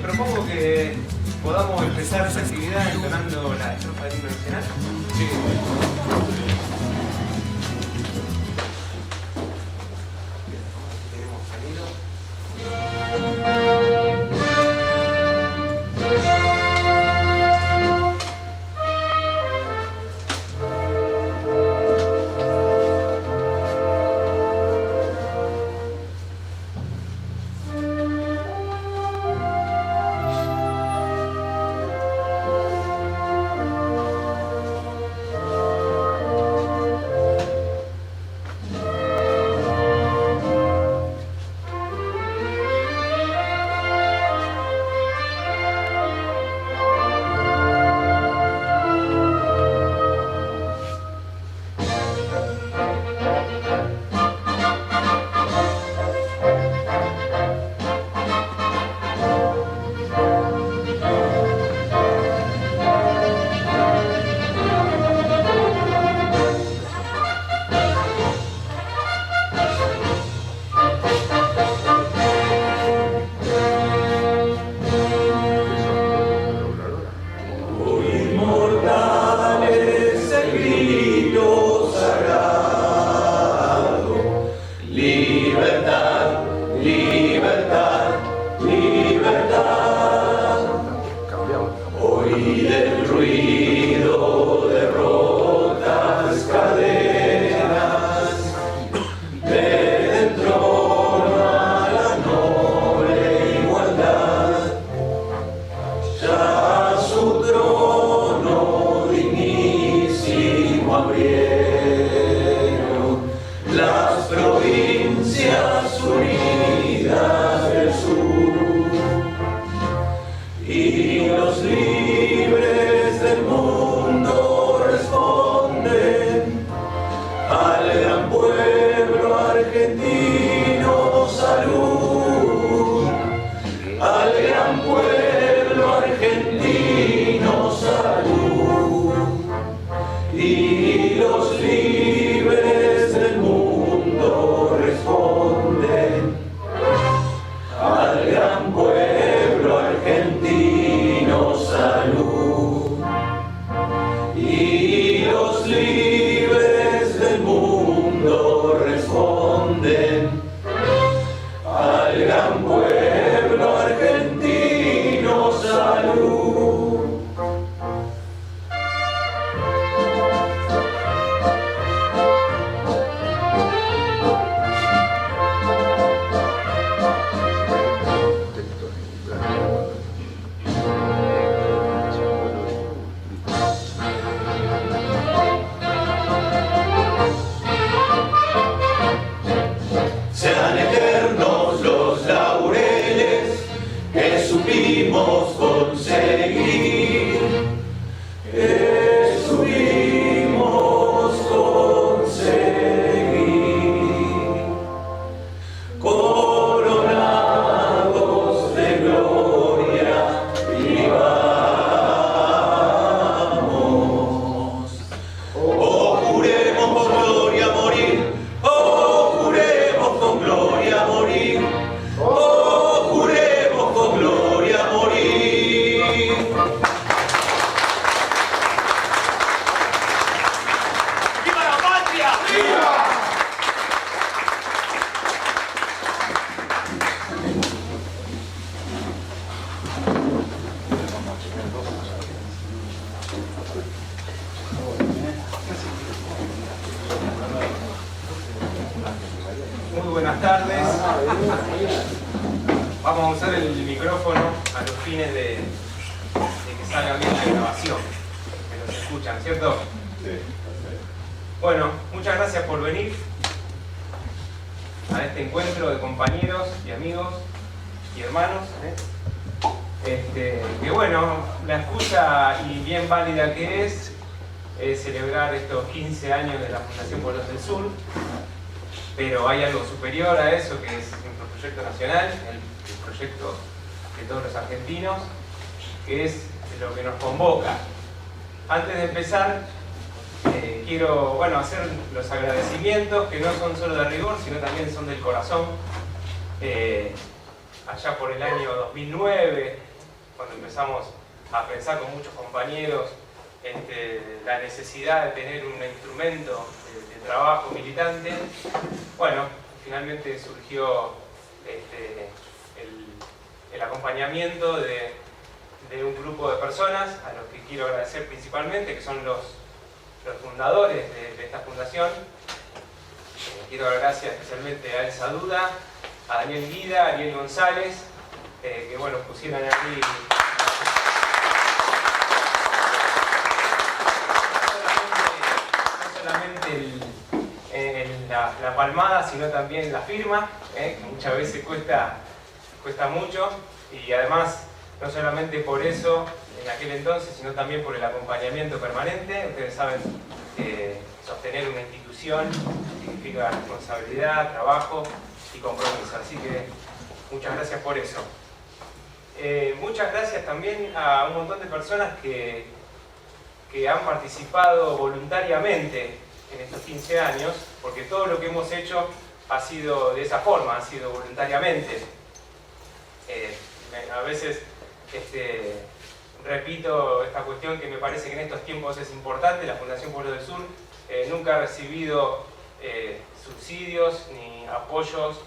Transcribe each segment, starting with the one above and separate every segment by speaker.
Speaker 1: propongo que podamos empezar esta actividad entonando la estrofa del himno nacional. Sí. Tenemos sonido.
Speaker 2: celebrar estos 15 años de la Fundación Pueblos del Sur, pero hay algo superior a eso, que es nuestro proyecto nacional, el proyecto de todos los argentinos, que es lo que nos convoca. Antes de empezar, quiero hacer los agradecimientos, que no son solo de rigor, sino también son del corazón. Allá por el año 2009 cuando empezamos a pensar con muchos compañeros la necesidad de tener un instrumento de trabajo militante, bueno, finalmente surgió el acompañamiento de un grupo de personas a los que quiero agradecer principalmente, que son los fundadores de esta fundación. Quiero dar gracias especialmente a Elsa Duda, a Daniel Guida, a Ariel González, que bueno, pusieron aquí no solamente la palmada, sino también la firma, que muchas veces cuesta mucho, y además no solamente por eso en aquel entonces, sino también por el acompañamiento permanente. Ustedes saben que sostener una institución significa responsabilidad, trabajo y compromiso, así que muchas gracias por eso. Muchas gracias también a un montón de personas que han participado voluntariamente en estos 15 años, porque todo lo que hemos hecho ha sido de esa forma, ha sido voluntariamente. A veces repito esta cuestión que me parece que en estos tiempos es importante. La Fundación Pueblos del Sur nunca ha recibido subsidios ni apoyos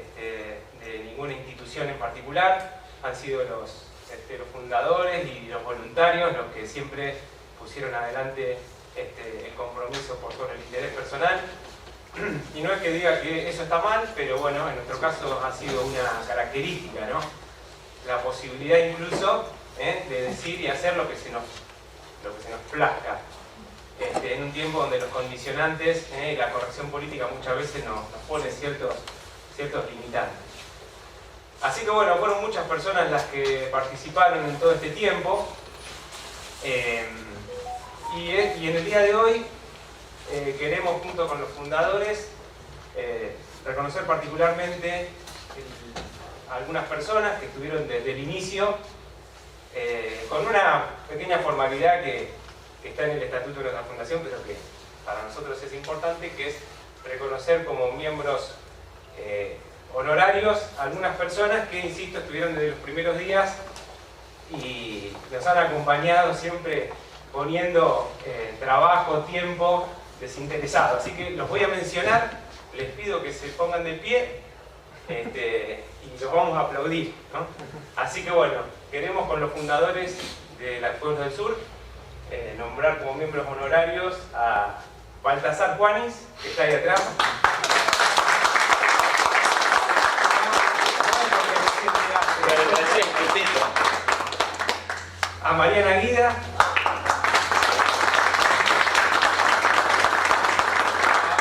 Speaker 2: de ninguna institución en particular. Han sido los fundadores y los voluntarios los que siempre pusieron adelante el compromiso por sobre el interés personal. Y no es que diga que eso está mal, pero bueno, en nuestro caso ha sido una característica, ¿no? La posibilidad incluso de decir y hacer lo que se nos plazca. En un tiempo donde los condicionantes y la corrección política muchas veces nos ponen ciertos limitantes. Así que bueno, fueron muchas personas las que participaron en todo este tiempo. Y en el día de hoy queremos, junto con los fundadores, reconocer particularmente a algunas personas que estuvieron desde el inicio, con una pequeña formalidad que está en el estatuto de nuestra fundación, pero que para nosotros es importante, que es reconocer como miembros honorarios a algunas personas que, insisto, estuvieron desde los primeros días y nos han acompañado siempre poniendo trabajo, tiempo desinteresado. Así que los voy a mencionar, les pido que se pongan de pie y los vamos a aplaudir, ¿no? Así que bueno, queremos con los fundadores de la Pueblos del Sur nombrar como miembros honorarios a Baltasar Juanis, que está ahí atrás. A Mariana Guida.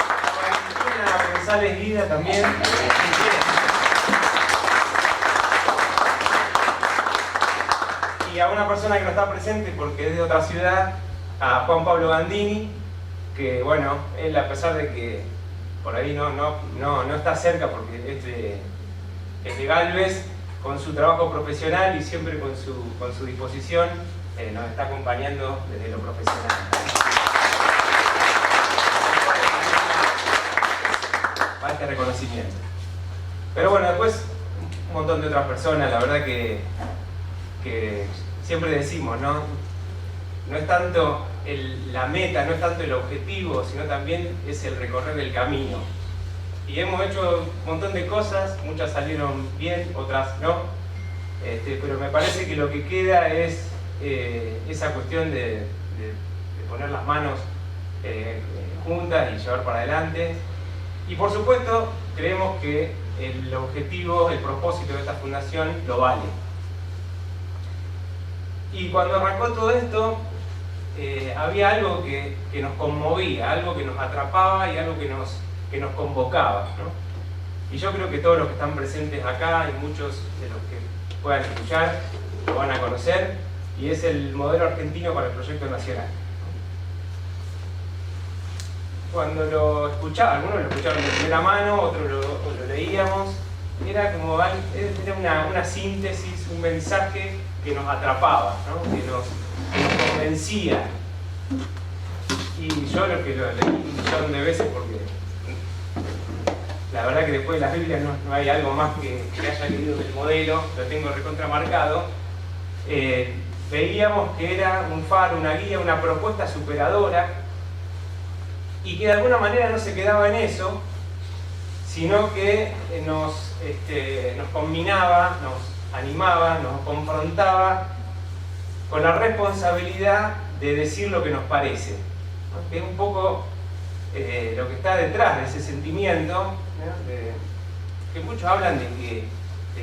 Speaker 2: A Valentina González Guida también. Y a una persona que no está presente porque es de otra ciudad, a Juan Pablo Gandini, que bueno, él, a pesar de que por ahí no está cerca porque es de Galvez, con su trabajo profesional y siempre con su disposición, nos está acompañando desde lo profesional. Para este reconocimiento. Pero bueno, después un montón de otras personas, la verdad que siempre decimos, ¿no? No es tanto la meta, no es tanto el objetivo, sino también es el recorrer el camino. Y hemos hecho un montón de cosas, muchas salieron bien, otras no, pero me parece que lo que queda es esa cuestión de poner las manos juntas y llevar para adelante. Y por supuesto, creemos que el objetivo, el propósito de esta fundación lo vale. Y cuando arrancó todo esto, había algo que nos conmovía, algo que nos atrapaba y algo que nos convocaba, ¿no? Y yo creo que todos los que están presentes acá y muchos de los que puedan escuchar lo van a conocer, y es el modelo argentino para el proyecto nacional. Cuando lo escuchaba, algunos lo escucharon de primera mano, otros lo leíamos, era como una síntesis, un mensaje que nos atrapaba, ¿no? que nos convencía. Y yo lo leí un millón de veces porque la verdad que después de las Biblias no hay algo más que haya leído del modelo, lo tengo recontramarcado. veíamos que era un faro, una guía, una propuesta superadora, y que de alguna manera no se quedaba en eso, sino que nos combinaba, nos animaba, nos confrontaba con la responsabilidad de decir lo que nos parece, ¿no? Que es un poco lo que está detrás de ese sentimiento, ¿no? Que muchos hablan de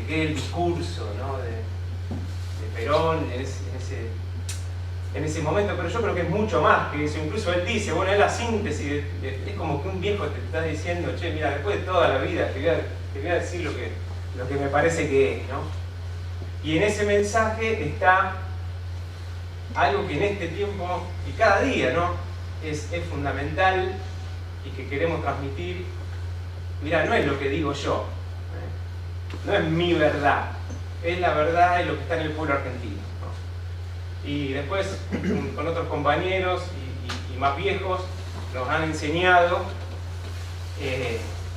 Speaker 2: que el discurso, ¿no? de Perón en ese momento, pero yo creo que es mucho más que eso. Incluso él dice, bueno, es la síntesis, es como que un viejo te está diciendo, che, mira, después de toda la vida te voy a decir lo que me parece que es, ¿no? Y en ese mensaje está algo que en este tiempo y cada día, ¿no? es fundamental y que queremos transmitir. Mira, no es lo que digo yo, no es mi verdad, es la verdad y lo que está en el pueblo argentino, ¿no? Y después, con otros compañeros y más viejos, nos han enseñado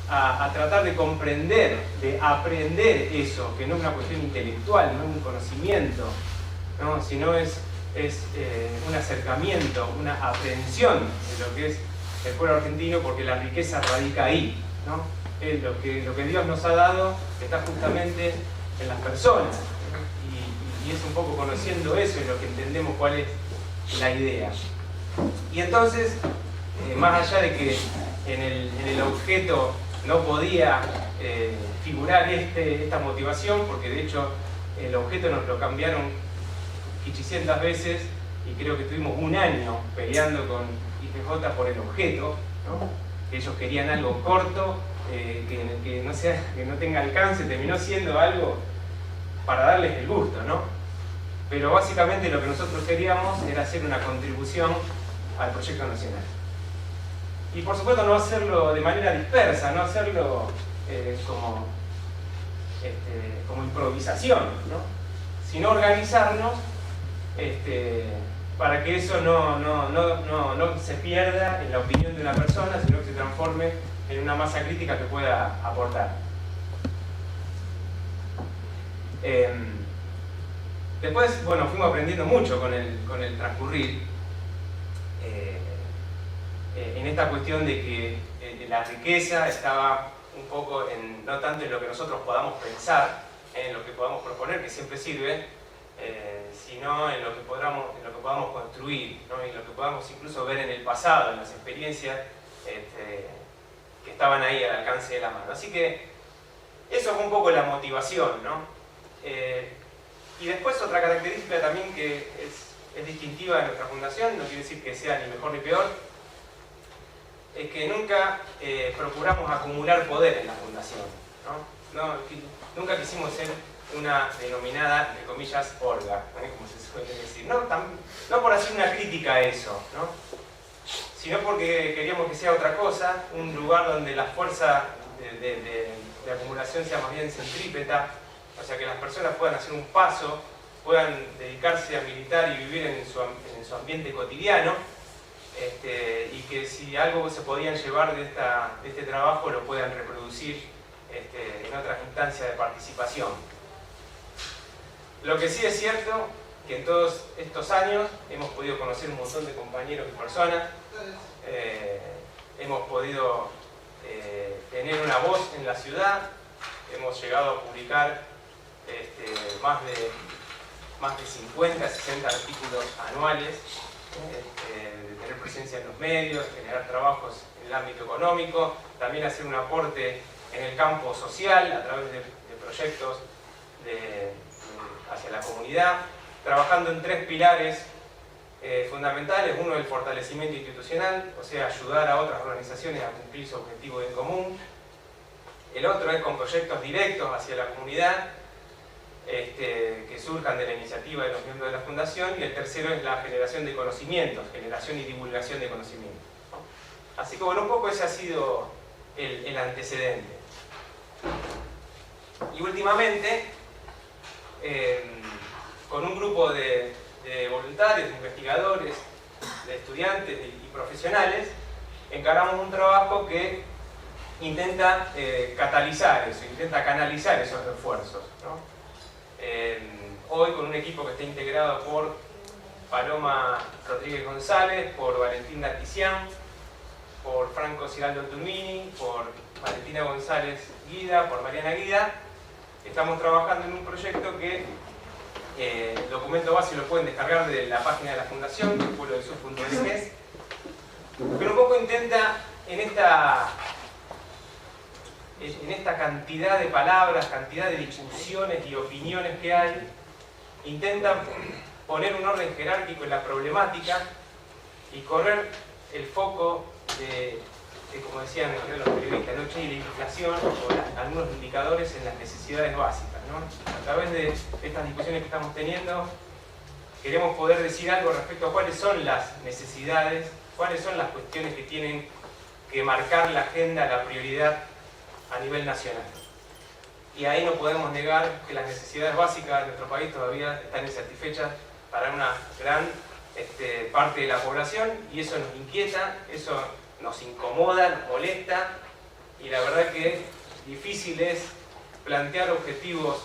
Speaker 2: a tratar de comprender, de aprender eso, que no es una cuestión intelectual, no es un conocimiento, ¿no? Sino es un acercamiento, una aprehensión de lo que es el pueblo argentino, porque la riqueza radica ahí, ¿no? Lo que Dios nos ha dado está justamente en las personas, y es un poco conociendo eso en lo que entendemos cuál es la idea. Y entonces, más allá de que en el objeto no podía figurar esta motivación, porque de hecho el objeto nos lo cambiaron 800 veces y creo que estuvimos un año peleando con IPJ por el objeto, ¿no? Que ellos querían algo corto, que no tenga alcance, terminó siendo algo para darles el gusto, ¿no? Pero básicamente lo que nosotros queríamos era hacer una contribución al proyecto nacional. Y por supuesto no hacerlo de manera dispersa, no hacerlo como improvisación, ¿no? Sino organizarnos para que eso no se pierda en la opinión de una persona, sino que se transforme en una masa crítica que pueda aportar. Después, bueno, fuimos aprendiendo mucho con el transcurrir, en esta cuestión de que la riqueza estaba un poco no tanto en lo que nosotros podamos pensar, en lo que podamos proponer, que siempre sirve, sino en lo que podamos construir, ¿no? Y lo que podamos incluso ver en el pasado, en las experiencias que estaban ahí al alcance de la mano. Así que eso fue un poco la motivación, ¿no? Y después otra característica también que es distintiva de nuestra fundación, no quiere decir que sea ni mejor ni peor, es que nunca procuramos acumular poder en la fundación, ¿no? Nunca quisimos ser una denominada, entre comillas, orga, ¿no? Como se suele decir. No por hacer una crítica a eso, ¿no? Sino porque queríamos que sea otra cosa, un lugar donde la fuerza de acumulación sea más bien centrípeta, o sea, que las personas puedan hacer un paso, puedan dedicarse a militar y vivir en su ambiente cotidiano, y que si algo se podían llevar de este trabajo lo puedan reproducir en otras instancias de participación. Lo que sí es cierto, que en todos estos años hemos podido conocer un montón de compañeros y personas, hemos podido tener una voz en la ciudad, hemos llegado a publicar más de 50, 60 artículos anuales, tener presencia en los medios, generar trabajos en el ámbito económico, también hacer un aporte en el campo social a través de proyectos hacia la comunidad, trabajando en 3 pilares fundamentales. Uno, el fortalecimiento institucional, o sea, ayudar a otras organizaciones a cumplir su objetivo en común. El otro es con proyectos directos hacia la comunidad, que surjan de la iniciativa de los miembros de la fundación. Y el tercero es la generación de conocimientos, generación y divulgación de conocimientos, ¿no? Así que bueno, un poco ese ha sido el antecedente. Y últimamente, con un grupo de voluntarios, de investigadores, de estudiantes y profesionales, encaramos un trabajo que intenta catalizar eso, intenta canalizar esos esfuerzos, ¿no? hoy con un equipo que está integrado por Paloma Rodríguez González, por Valentín Darquicián, por Franco Ciraldo Tumini, por Valentina González Guida, por Mariana Guida. Estamos trabajando en un proyecto que el documento base lo pueden descargar de la página de la Fundación, que es pueblodelsur.org, pero un poco intenta en esta cantidad de palabras, cantidad de discusiones y opiniones que hay, intenta poner un orden jerárquico en la problemática y correr el foco de como decían los periodistas, ¿no? Y la inflación o algunos indicadores en las necesidades básicas, ¿no? A través de estas discusiones que estamos teniendo, queremos poder decir algo respecto a cuáles son las necesidades, cuáles son las cuestiones que tienen que marcar la agenda, la prioridad a nivel nacional. Y ahí no podemos negar que las necesidades básicas de nuestro país todavía están insatisfechas para una gran parte de la población, y eso nos inquieta, eso nos incomoda, nos molesta, y la verdad que difícil es plantear objetivos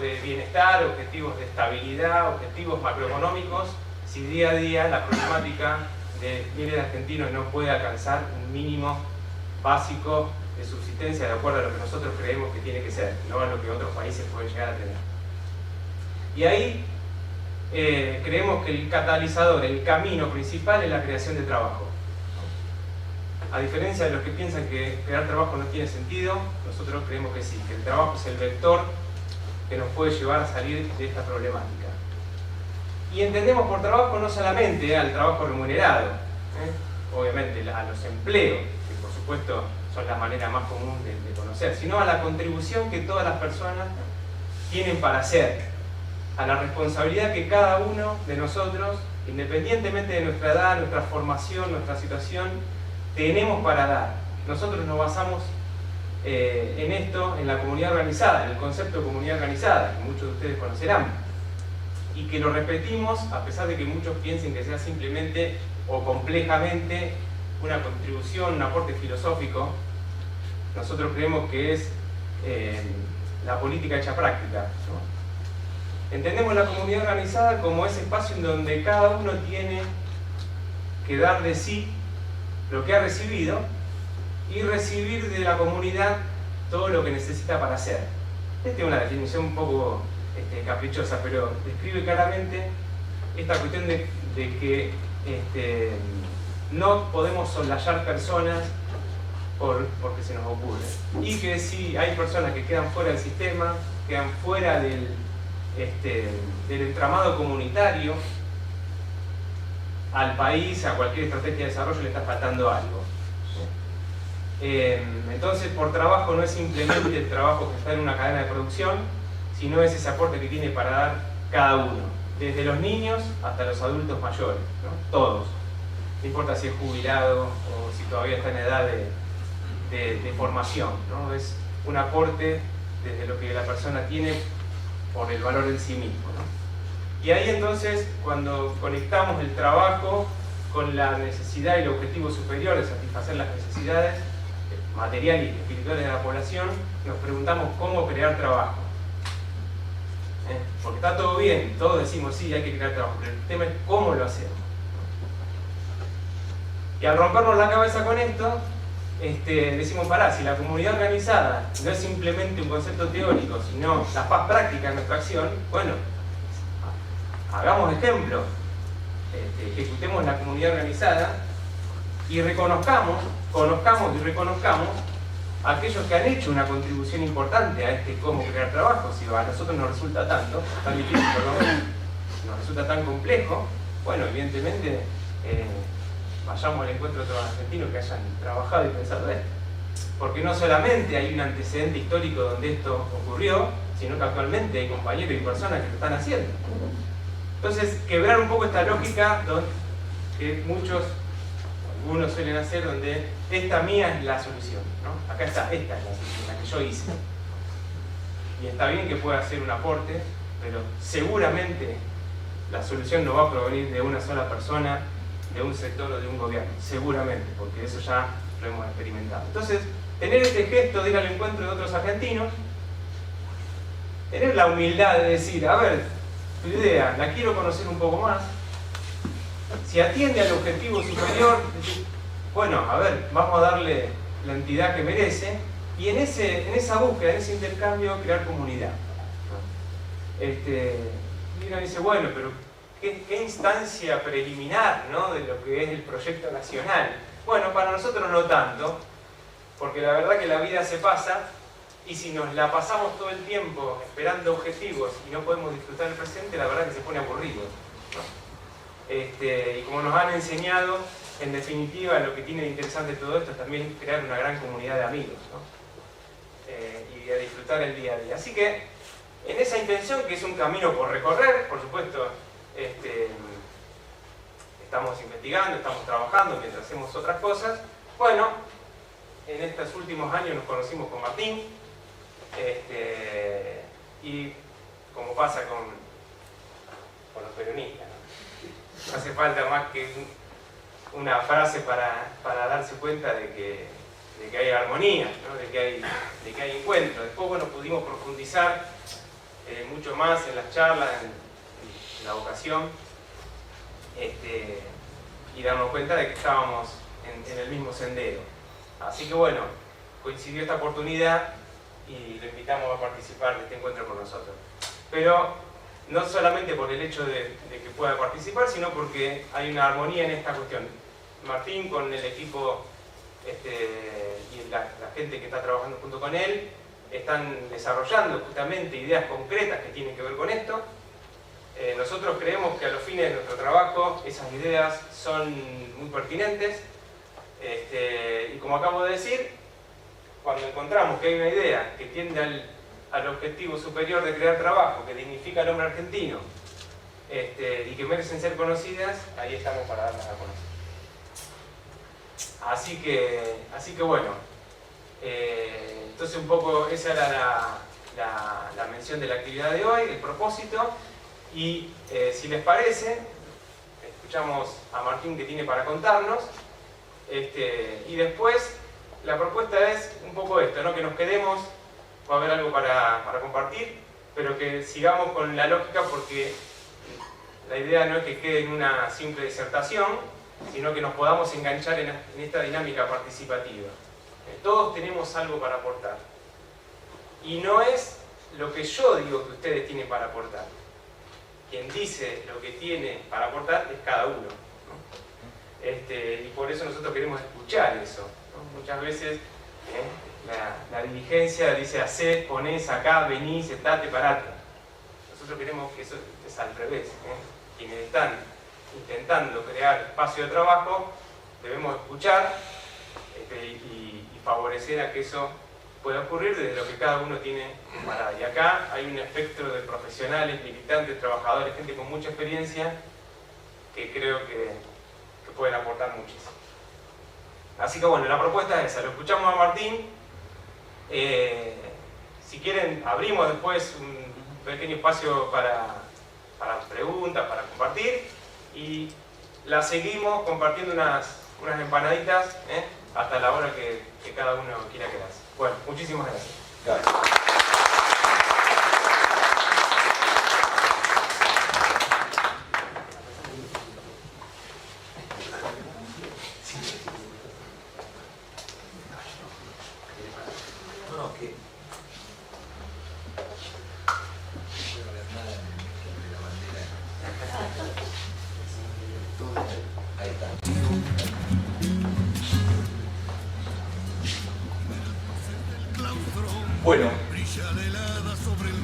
Speaker 2: de bienestar, objetivos de estabilidad, objetivos macroeconómicos, si día a día la problemática de miles de argentinos no puede alcanzar un mínimo básico de subsistencia de acuerdo a lo que nosotros creemos que tiene que ser, no a lo que otros países pueden llegar a tener. Y ahí creemos que el catalizador, el camino principal es la creación de trabajo. A diferencia de los que piensan que crear trabajo no tiene sentido, nosotros creemos que sí, que el trabajo es el vector que nos puede llevar a salir de esta problemática. Y entendemos por trabajo no solamente al trabajo remunerado, obviamente a los empleos, que por supuesto son la manera más común de conocer, sino a la contribución que todas las personas tienen para hacer, a la responsabilidad que cada uno de nosotros, independientemente de nuestra edad, nuestra formación, nuestra situación, tenemos para dar. Nosotros nos basamos en esto, en la comunidad organizada, en el concepto de comunidad organizada, que muchos de ustedes conocerán, y que lo repetimos a pesar de que muchos piensen que sea simplemente o complejamente una contribución, un aporte filosófico. Nosotros creemos que es la política hecha práctica, ¿no? Entendemos la comunidad organizada como ese espacio en donde cada uno tiene que dar de sí lo que ha recibido y recibir de la comunidad todo lo que necesita para hacer. Esta es una definición un poco caprichosa, pero describe claramente esta cuestión de que no podemos soslayar personas porque se nos ocurre. Y que si hay personas que quedan fuera del sistema, quedan fuera del entramado comunitario, al país, a cualquier estrategia de desarrollo le está faltando algo. Entonces, por trabajo no es simplemente el trabajo que está en una cadena de producción, sino es ese aporte que tiene para dar cada uno, desde los niños hasta los adultos mayores, ¿no? Todos. No importa si es jubilado o si todavía está en edad de formación, ¿no? Es un aporte desde lo que la persona tiene por el valor en sí mismo, ¿no? Y ahí entonces, cuando conectamos el trabajo con la necesidad y el objetivo superior de satisfacer las necesidades materiales y espirituales de la población, nos preguntamos cómo crear trabajo. Porque está todo bien, todos decimos sí, hay que crear trabajo, pero el tema es cómo lo hacemos. Y al rompernos la cabeza con esto, decimos, pará, si la comunidad organizada no es simplemente un concepto teórico, sino la paz práctica en nuestra acción, bueno, hagamos ejemplo, ejecutemos la comunidad organizada y conozcamos y reconozcamos a aquellos que han hecho una contribución importante a cómo crear trabajo. Si a nosotros nos resulta tan difícil, nos resulta tan complejo, bueno, evidentemente vayamos al encuentro de otros argentinos que hayan trabajado y pensado esto. Porque no solamente hay un antecedente histórico donde esto ocurrió, sino que actualmente hay compañeros y personas que lo están haciendo. Entonces, quebrar un poco esta lógica que algunos suelen hacer, donde esta mía es la solución, ¿no? Acá está, esta es la solución, la que yo hice. Y está bien que pueda hacer un aporte, pero seguramente la solución no va a provenir de una sola persona, de un sector o de un gobierno, seguramente, porque eso ya lo hemos experimentado. Entonces, tener este gesto de ir al encuentro de otros argentinos tener la humildad de decir, a ver, tu idea, la quiero conocer un poco más. Si atiende al objetivo superior, decir, bueno, a ver, vamos a darle la entidad que merece, y en esa búsqueda, en ese intercambio, crear comunidad. Y uno dice, bueno, pero ¿qué instancia preliminar, ¿no?, de lo que es el proyecto nacional? Bueno, para nosotros no tanto, porque la verdad que la vida se pasa, y si nos la pasamos todo el tiempo esperando objetivos y no podemos disfrutar el presente, la verdad que se pone aburrido, ¿no? Y como nos han enseñado, en definitiva, lo que tiene de interesante todo esto es también crear una gran comunidad de amigos, ¿no? Y a disfrutar el día a día. Así que, en esa intención, que es un camino por recorrer, por supuesto, estamos investigando, estamos trabajando mientras hacemos otras cosas. Bueno, en estos últimos años nos conocimos con Martín, y como pasa con los peronistas, ¿no? No hace falta más que una frase para darse cuenta de que hay armonía, ¿no? de que hay encuentro. Después, bueno, pudimos profundizar mucho más en las charlas, en la vocación, y darnos cuenta de que estábamos en el mismo sendero. Así que bueno, coincidió esta oportunidad y lo invitamos a participar de este encuentro con nosotros. Pero no solamente por el hecho de que pueda participar, sino porque hay una armonía en esta cuestión. Martín, con el equipo y la gente que está trabajando junto con él, están desarrollando justamente ideas concretas que tienen que ver con esto. Nosotros creemos que a los fines de nuestro trabajo esas ideas son muy pertinentes, y como acabo de decir, cuando encontramos que hay una idea que tiende al objetivo superior de crear trabajo, que dignifica al hombre argentino, y que merecen ser conocidas, ahí estamos para darlas a conocer. Así que bueno, entonces un poco esa era la mención de la actividad de hoy, el propósito, y si les parece, escuchamos a Martín que tiene para contarnos, y después la propuesta es un poco esto, ¿no? Que nos quedemos, va a haber algo para compartir, pero que sigamos con la lógica, porque la idea no es que quede en una simple disertación, sino que nos podamos enganchar en esta dinámica participativa. Todos tenemos algo para aportar. Y no es lo que yo digo que ustedes tienen para aportar. Quien dice lo que tiene para aportar es cada uno, ¿no? Y por eso nosotros queremos escuchar eso, ¿no? Muchas veces la dirigencia dice: hacé, ponés, acá, venís, estate, parate. Nosotros queremos que eso es al revés, Quienes están intentando crear espacio de trabajo, debemos escuchar y favorecer a que eso pueda ocurrir desde lo que cada uno tiene preparado. Y acá hay un espectro de profesionales, militantes, trabajadores, gente con mucha experiencia, que creo que pueden aportar muchísimo. Así que bueno, la propuesta es esa. Lo escuchamos a Martín. Si quieren, abrimos después un pequeño espacio para preguntas, para compartir, y la seguimos compartiendo unas empanaditas hasta la hora que cada uno quiera quedarse. Bueno, muchísimas gracias.
Speaker 3: Gracias. Bueno,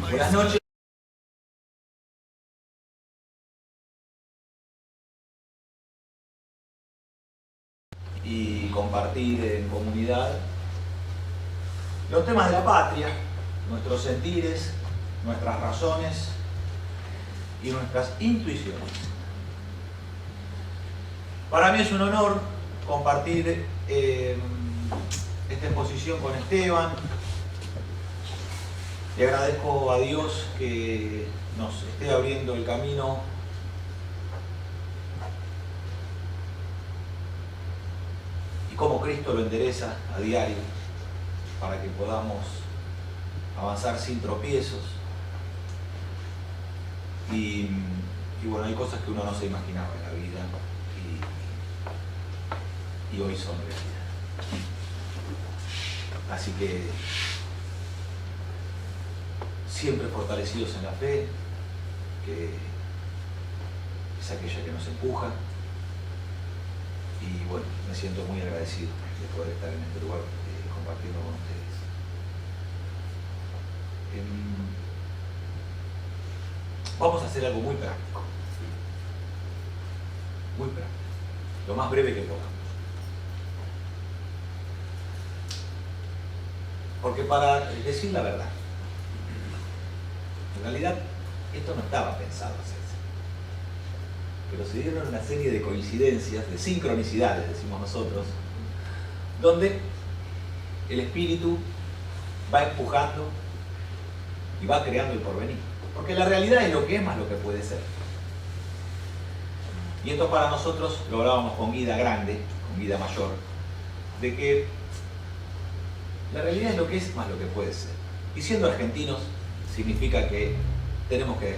Speaker 3: buenas noches. Y compartir en comunidad los temas de la patria, nuestros sentires, nuestras razones y nuestras intuiciones. Para mí es un honor compartir esta exposición con Esteban. Le agradezco a Dios que nos esté abriendo el camino y cómo Cristo lo endereza a diario para que podamos avanzar sin tropiezos Y bueno, hay cosas que uno no se imaginaba en la vida y hoy son realidad. Así que siempre fortalecidos en la fe, que es aquella que nos empuja. Y bueno, me siento muy agradecido de poder estar en este lugar compartiendo con ustedes. Vamos a hacer algo muy práctico. Muy práctico. Lo más breve que podamos. Porque para decir la verdad, en realidad esto no estaba pensado hacerse. Pero se dieron una serie de coincidencias, de sincronicidades, decimos nosotros, donde el espíritu va empujando y va creando el porvenir. Porque la realidad es lo que es más lo que puede ser. Y esto para nosotros lo hablábamos con vida grande, con vida mayor, de que la realidad es lo que es más lo que puede ser. Y siendo argentinos significa que tenemos que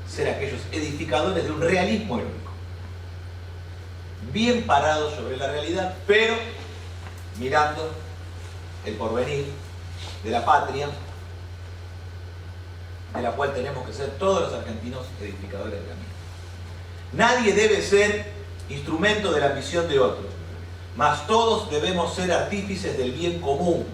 Speaker 3: ser aquellos edificadores de un realismo heroico. Bien parados sobre la realidad, pero mirando el porvenir de la patria, de la cual tenemos que ser todos los argentinos edificadores de la misma. Nadie debe ser instrumento de la ambición de otro, mas todos debemos ser artífices del bien común.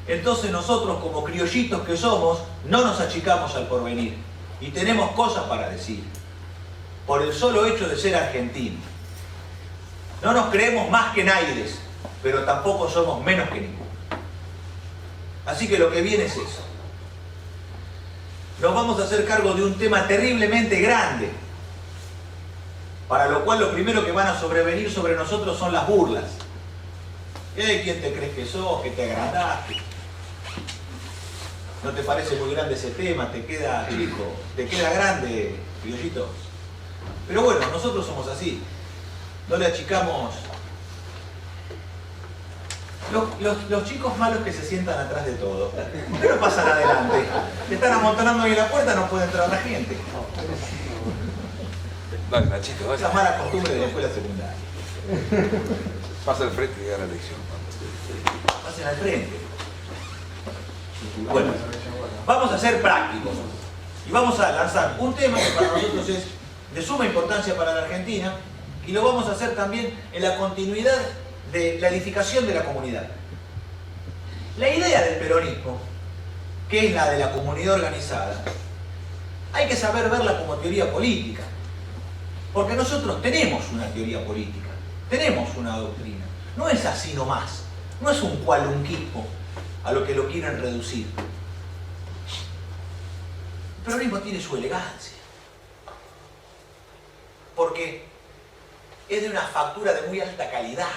Speaker 3: Entonces nosotros, como criollitos que somos, no nos achicamos al porvenir y tenemos cosas para decir, por el solo hecho de ser argentinos. No nos creemos más que naides, pero tampoco somos menos que ninguno. Así que lo que viene es eso. Nos vamos a hacer cargo de un tema terriblemente grande, para lo cual lo primero que van a sobrevenir sobre nosotros son las burlas. ¿Quién te crees que sos? ¿Que te agrandaste? ¿No te parece muy grande ese tema? ¿Te queda chico? ¿Te queda grande, criollito? Pero bueno, nosotros somos así. No le achicamos. Los chicos malos que se sientan atrás de todo, ¿por qué no pasan adelante? Están amontonando ahí la puerta, no puede entrar la gente.
Speaker 4: Dale, Nachito,
Speaker 3: Esa mala costumbre de la escuela secundaria.
Speaker 4: Pasa al frente y da la lección.
Speaker 3: Pasen al frente. Bueno, vamos a ser prácticos. Y vamos a lanzar un tema que para nosotros es de suma importancia para la Argentina, y lo vamos a hacer también en la continuidad de la edificación de la comunidad. La idea del peronismo, que es la de la comunidad organizada, hay que saber verla como teoría política. Porque nosotros tenemos una teoría política, tenemos una doctrina. No es así nomás, no es un cualunquismo a lo que lo quieren reducir. El peronismo tiene su elegancia, porque es de una factura de muy alta calidad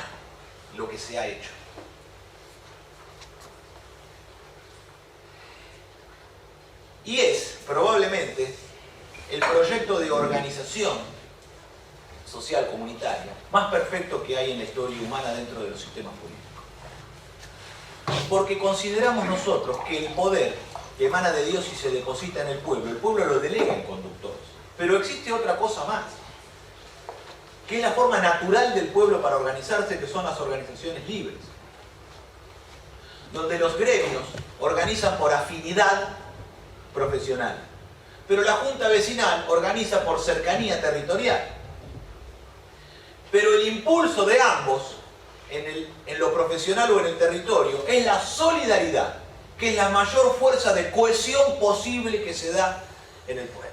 Speaker 3: lo que se ha hecho. Y es probablemente el proyecto de organización social comunitaria más perfecto que hay en la historia humana dentro de los sistemas políticos. Porque consideramos nosotros que el poder que emana de Dios y se deposita en el pueblo lo delega en conductores. Pero existe otra cosa más, que es la forma natural del pueblo para organizarse, que son las organizaciones libres, donde los gremios organizan por afinidad profesional, pero la junta vecinal organiza por cercanía territorial. Pero el impulso de ambos, en lo profesional o en el territorio, es la solidaridad, que es la mayor fuerza de cohesión posible que se da en el pueblo.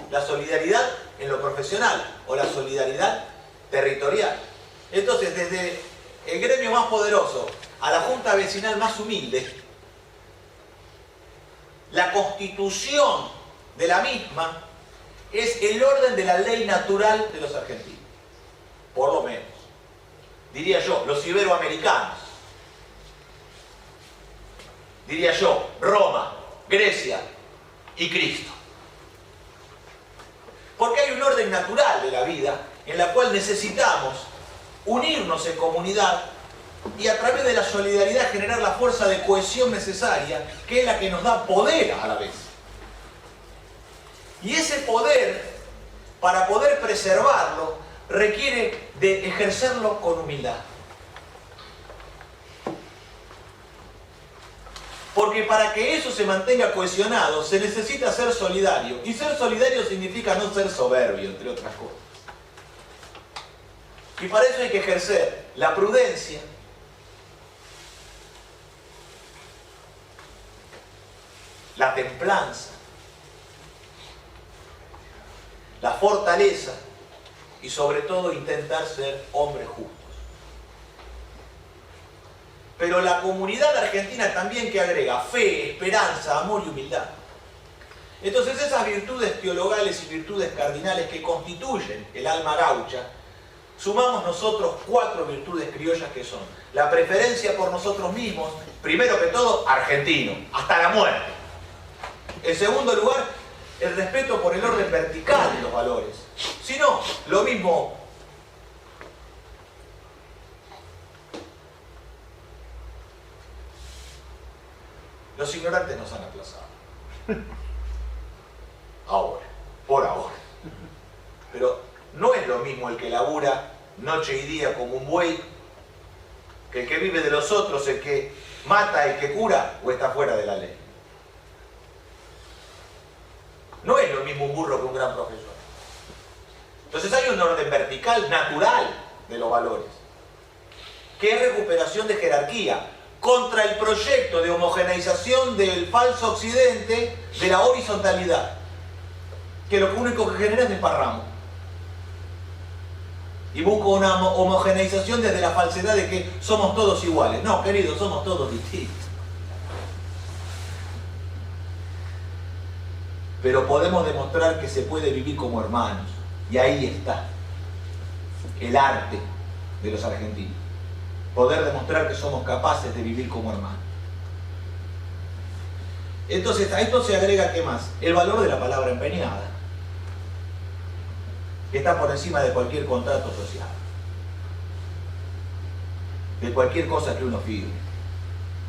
Speaker 3: La solidaridad en lo profesional o la solidaridad territorial. Entonces, desde el gremio más poderoso a la junta vecinal más humilde, la constitución de la misma es el orden de la ley natural de los argentinos. Por lo menos. Diría yo, los iberoamericanos. Diría yo, Roma, Grecia y Cristo. Porque hay un orden natural de la vida en la cual necesitamos unirnos en comunidad y a través de la solidaridad generar la fuerza de cohesión necesaria, que es la que nos da poder a la vez. Y ese poder, para poder preservarlo, requiere de ejercerlo con humildad. Porque para que eso se mantenga cohesionado, se necesita ser solidario. Y ser solidario significa no ser soberbio, entre otras cosas. Y para eso hay que ejercer la prudencia, la templanza, la fortaleza y sobre todo intentar ser hombres justos. Pero la comunidad argentina también que agrega fe, esperanza, amor y humildad. Entonces esas virtudes teologales y virtudes cardinales que constituyen el alma gaucha, sumamos nosotros 4 virtudes criollas que son la preferencia por nosotros mismos, primero que todo argentino, hasta la muerte. En segundo lugar, el respeto por el orden vertical de los valores. Si no, lo mismo. Los ignorantes nos han aplazado. Ahora, por ahora. Pero no es lo mismo el que labura noche y día como un buey, que el que vive de los otros, el que mata, el que cura o está fuera de la ley. No es lo mismo un burro que un gran profesor. Entonces hay un orden vertical, natural de los valores, que es recuperación de jerarquía, contra el proyecto de homogeneización del falso occidente de la horizontalidad, que lo único que genera es desparramo. Y busca una homogeneización desde la falsedad de que somos todos iguales. No, queridos, somos todos distintos. Pero podemos demostrar que se puede vivir como hermanos. Y ahí está el arte de los argentinos. Poder demostrar que somos capaces de vivir como hermanos. Entonces, a esto se agrega, ¿qué más? El valor de la palabra empeñada, que está por encima de cualquier contrato social, de cualquier cosa que uno firme.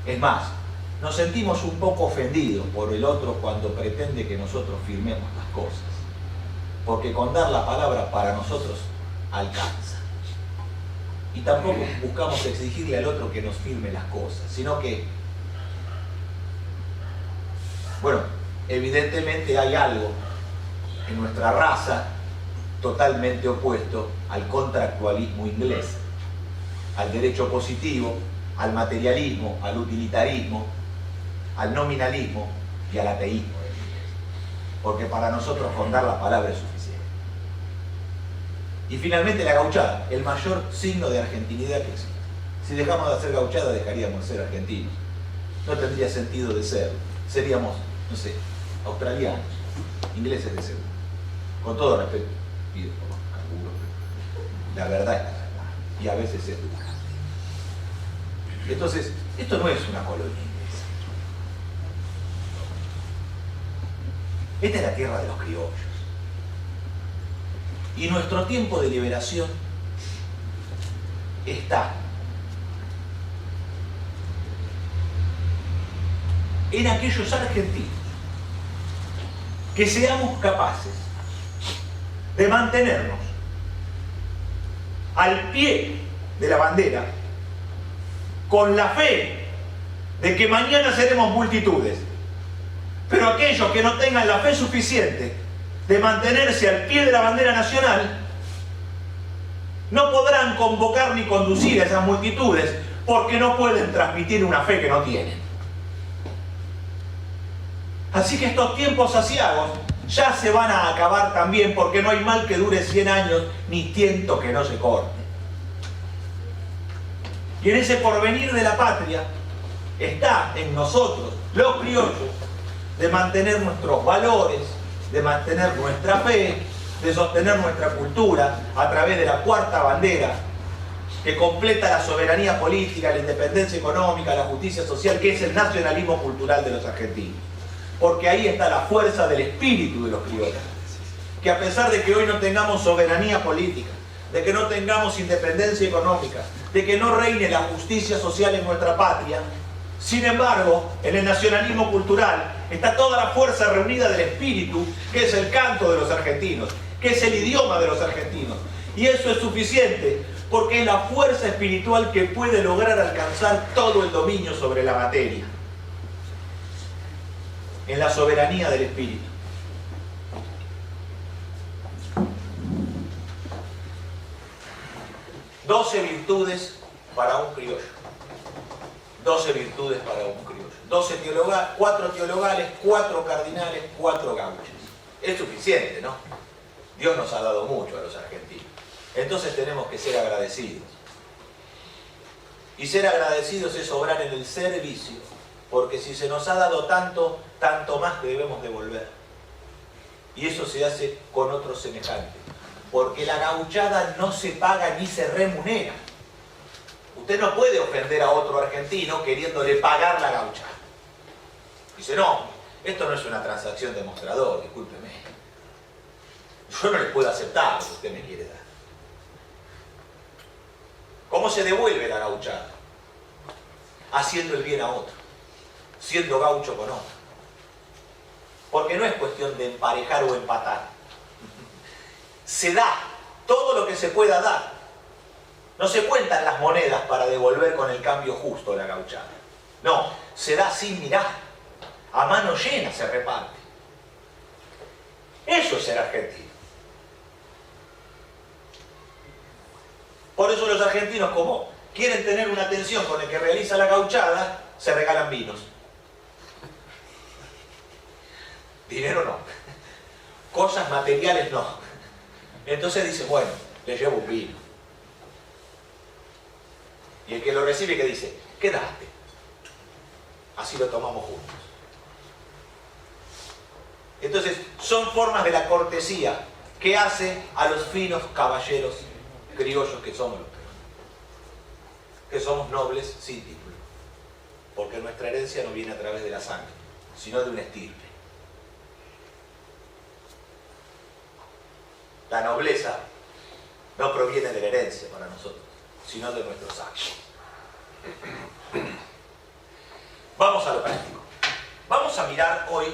Speaker 3: Es más, nos sentimos un poco ofendidos por el otro cuando pretende que nosotros firmemos las cosas, porque con dar la palabra para nosotros alcanza. Y tampoco buscamos exigirle al otro que nos firme las cosas, sino que, bueno, evidentemente hay algo en nuestra raza totalmente opuesto al contractualismo inglés, al derecho positivo, al materialismo, al utilitarismo, al nominalismo y al ateísmo. Porque para nosotros con dar la palabra es suficiente. Y finalmente la gauchada, el mayor signo de argentinidad que existe. Si dejamos de hacer gauchada, dejaríamos de ser argentinos. No tendría sentido de ser. Seríamos, no sé, australianos, ingleses de seguro. Con todo respeto, pido por los canguros. La verdad es la verdad. Y a veces es dura. Entonces, esto no es una colonia inglesa. Esta es la tierra de los criollos. Y nuestro tiempo de liberación está en aquellos argentinos que seamos capaces de mantenernos al pie de la bandera con la fe de que mañana seremos multitudes, pero aquellos que no tengan la fe suficiente de mantenerse al pie de la bandera nacional, no podrán convocar ni conducir a esas multitudes porque no pueden transmitir una fe que no tienen. Así que estos tiempos aciagos ya se van a acabar también, porque no hay mal que dure 100 años ni tiento que no se corte. Y en ese porvenir de la patria está en nosotros, los criollos, de mantener nuestros valores, de mantener nuestra fe, de sostener nuestra cultura a través de la cuarta bandera que completa la soberanía política, la independencia económica, la justicia social, que es el nacionalismo cultural de los argentinos. Porque ahí está la fuerza del espíritu de los criollos, que a pesar de que hoy no tengamos soberanía política, de que no tengamos independencia económica, de que no reine la justicia social en nuestra patria. Sin embargo, en el nacionalismo cultural está toda la fuerza reunida del espíritu, que es el canto de los argentinos, que es el idioma de los argentinos. Y eso es suficiente, porque es la fuerza espiritual que puede lograr alcanzar todo el dominio sobre la materia, en la soberanía del espíritu. Doce virtudes para un criollo. 12 virtudes para un criollo. 4 teologales, 4 cardinales, 4 gauchos. Es suficiente, ¿no? Dios nos ha dado mucho a los argentinos. Entonces tenemos que ser agradecidos. Y ser agradecidos es obrar en el servicio, porque si se nos ha dado tanto, tanto más debemos devolver. Y eso se hace con otros semejantes. Porque la gauchada no se paga ni se remunera. Usted no puede ofender a otro argentino queriéndole pagar la gauchada. Dice, no, esto no es una transacción de mostrador, discúlpeme. Yo no le puedo aceptar lo que usted me quiere dar. ¿Cómo se devuelve la gauchada? Haciendo el bien a otro, siendo gaucho con otro. Porque no es cuestión de emparejar o empatar. Se da todo lo que se pueda dar. No se cuentan las monedas para devolver con el cambio justo la gauchada. No, se da sin mirar. A mano llena se reparte. Eso es ser argentino. Por eso los argentinos, como quieren tener una atención con el que realiza la gauchada, se regalan vinos. Dinero no. Cosas materiales no. Entonces dice, bueno, le llevo un vino. Y el que lo recibe, que dice, quédate. Así lo tomamos juntos. Entonces, son formas de la cortesía que hace a los finos caballeros criollos que somos los peruanos. Que somos nobles sin título. Porque nuestra herencia no viene a través de la sangre, sino de un estirpe. La nobleza no proviene de la herencia para nosotros, sino de nuestros actos. Vamos a lo práctico. Vamos a mirar hoy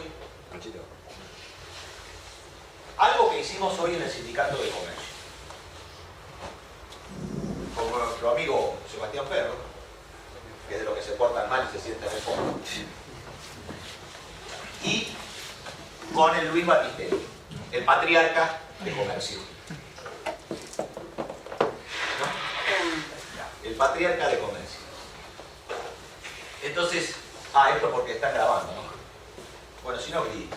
Speaker 3: algo que hicimos hoy en el Sindicato de Comercio. Con nuestro amigo Sebastián Ferro, que es de los que se portan mal y se sienten mejor. Y con el Luis Batistelli, el patriarca de comercio. ¿No? El patriarca de comercio. Entonces, esto porque están grabando, ¿no? Bueno, si no grita.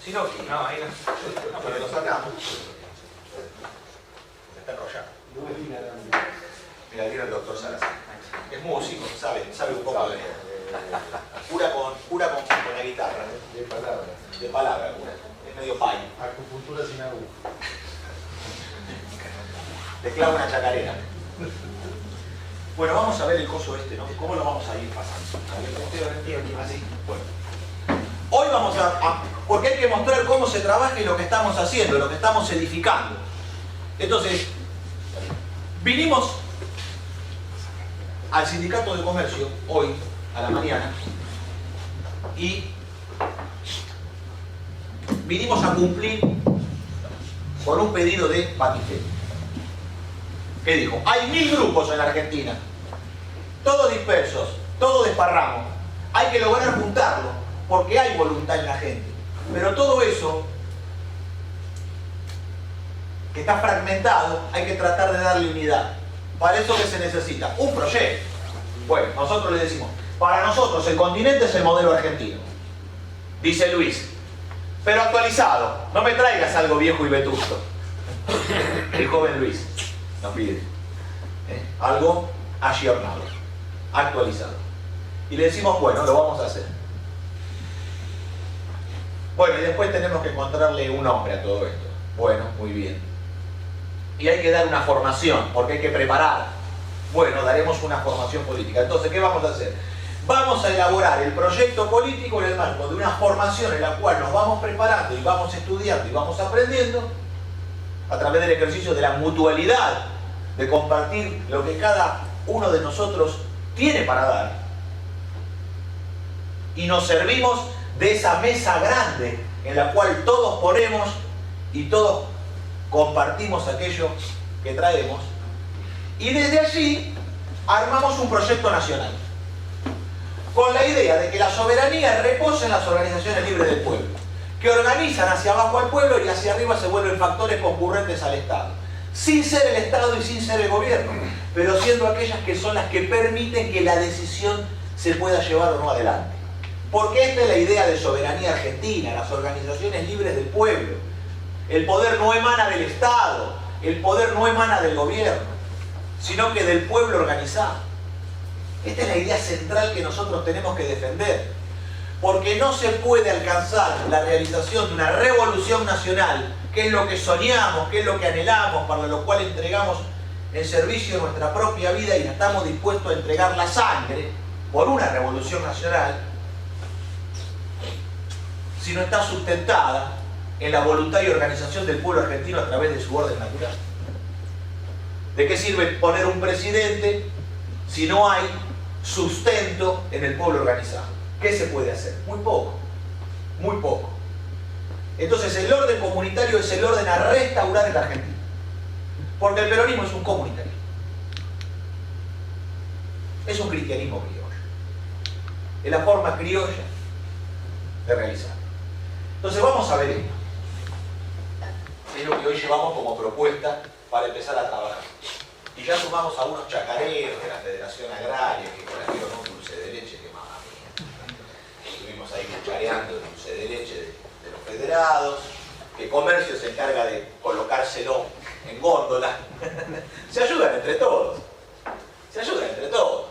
Speaker 3: Si no grita.
Speaker 2: No, ahí no.
Speaker 3: No, pero lo sacamos. Se está enrollando. Mira, vino el doctor Salazar. Es músico, sabe un poco de... Cura con la guitarra.
Speaker 5: De palabra.
Speaker 3: De palabra, cura. Es medio payo.
Speaker 5: Acupuntura sin aguja.
Speaker 3: Le clava una chacarera. Bueno, vamos a ver el coso este, ¿no? ¿Cómo lo vamos a ir pasando? Así. Bueno. Hoy vamos porque hay que mostrar cómo se trabaja y lo que estamos haciendo, lo que estamos edificando. Entonces, vinimos al Sindicato de Comercio hoy, a la mañana, y vinimos a cumplir con un pedido de Batistelli. ¿Qué dijo? Hay 1000 grupos en la Argentina, todos dispersos, todos desparramos. Hay que lograr juntarlo, porque hay voluntad en la gente. Pero todo eso que está fragmentado, hay que tratar de darle unidad. Para eso, ¿qué se necesita? Un proyecto. Bueno, nosotros le decimos, para nosotros el continente es el modelo argentino, dice Luis, pero actualizado. No me traigas algo viejo y vetusto. El joven Luis nos pide algo ayornado, actualizado. Y le decimos, bueno, lo vamos a hacer. Bueno, y después tenemos que encontrarle un nombre a todo esto. Bueno, muy bien. Y hay que dar una formación, porque hay que preparar. Bueno, daremos una formación política. Entonces, ¿qué vamos a hacer? vamos a elaborar el proyecto político en el marco de una formación en la cual nos vamos preparando y vamos estudiando y vamos aprendiendo a través del ejercicio de la mutualidad, de compartir lo que cada uno de nosotros tiene para dar. Y nos servimos de esa mesa grande en la cual todos ponemos y todos compartimos aquello que traemos. Y desde allí armamos un proyecto nacional, con la idea de que la soberanía reposa en las organizaciones libres del pueblo, que organizan hacia abajo al pueblo y hacia arriba se vuelven factores concurrentes al Estado, sin ser el Estado y sin ser el gobierno, pero siendo aquellas que son las que permiten que la decisión se pueda llevar o no adelante. Porque esta es la idea de soberanía argentina, las organizaciones libres del pueblo. El poder no emana del Estado, el poder no emana del gobierno, sino que del pueblo organizado. Esta es la idea central que nosotros tenemos que defender, porque no se puede alcanzar la realización de una revolución nacional, que es lo que soñamos, que es lo que anhelamos, para lo cual entregamos en servicio de nuestra propia vida y estamos dispuestos a entregar la sangre por una revolución nacional, si no está sustentada en la voluntad y organización del pueblo argentino a través de su orden natural. ¿De qué sirve poner un presidente si no hay sustento en el pueblo organizado? ¿Qué se puede hacer? Muy poco, muy poco. Entonces el orden comunitario es el orden a restaurar en la Argentina, porque el peronismo es un comunitarismo, es un cristianismo criollo, es la forma criolla de realizar. Entonces vamos a ver esto. Es lo que hoy llevamos como propuesta para empezar a trabajar. Y ya sumamos a unos chacareros de la Federación Agraria que trajeron un dulce de leche que mamá mía. Estuvimos ahí cuchareando el dulce de leche de los federados, que Comercio se encarga de colocárselo en góndola. Se ayudan entre todos. Se ayudan entre todos.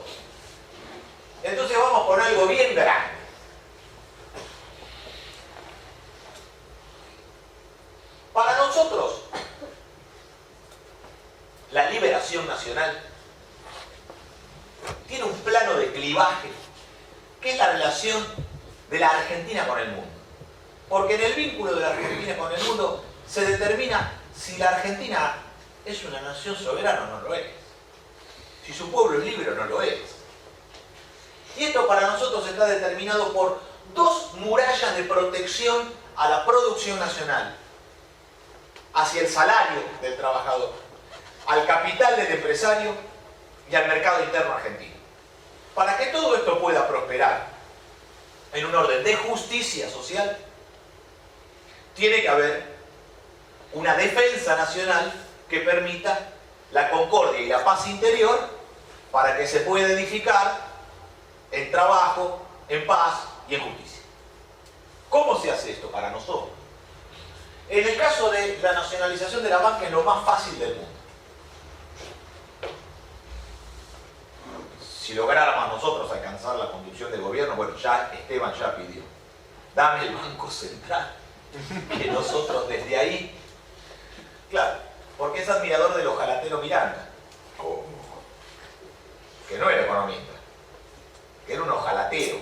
Speaker 3: Entonces vamos con algo bien grande. Para nosotros, la liberación nacional tiene un plano de clivaje, que es la relación de la Argentina con el mundo. Porque en el vínculo de la Argentina con el mundo se determina si la Argentina es una nación soberana o no lo es. Si su pueblo es libre o no lo es. Y esto para nosotros está determinado por dos murallas de protección a la producción nacional, hacia el salario del trabajador, al capital del empresario y al mercado interno argentino. Para que todo esto pueda prosperar en un orden de justicia social, tiene que haber una defensa nacional que permita la concordia y la paz interior para que se pueda edificar en trabajo, en paz y en justicia. ¿Cómo se hace esto para nosotros? En el caso de la nacionalización de la banca es lo más fácil del mundo. Si lográramos nosotros alcanzar la conducción del gobierno, bueno, ya Esteban ya pidió, dame el Banco Central, que nosotros desde ahí, claro, porque es admirador del ojalatero Miranda, que no era economista, que era un ojalatero,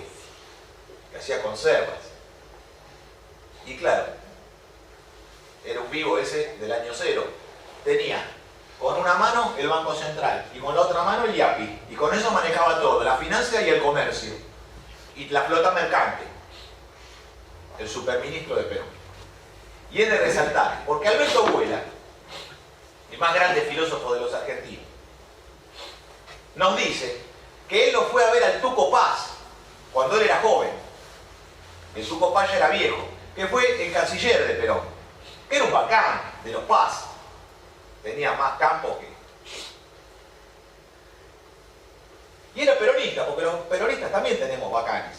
Speaker 3: que hacía conservas. Y claro, era un vivo ese del año cero. Tenía con una mano el Banco Central y con la otra mano el IAPI. Y con eso manejaba todo, la finanza y el comercio. Y la flota mercante. El superministro de Perú. Y es de resaltar, porque Alberto Buela, el más grande filósofo de los argentinos, nos dice que él lo fue a ver al Tuco Paz cuando él era joven. El Tuco Paz ya era viejo, que fue el canciller de Perón, que era un bacán de los Paz. Tenía más campo que... Y era peronista, porque los peronistas también tenemos bacanes.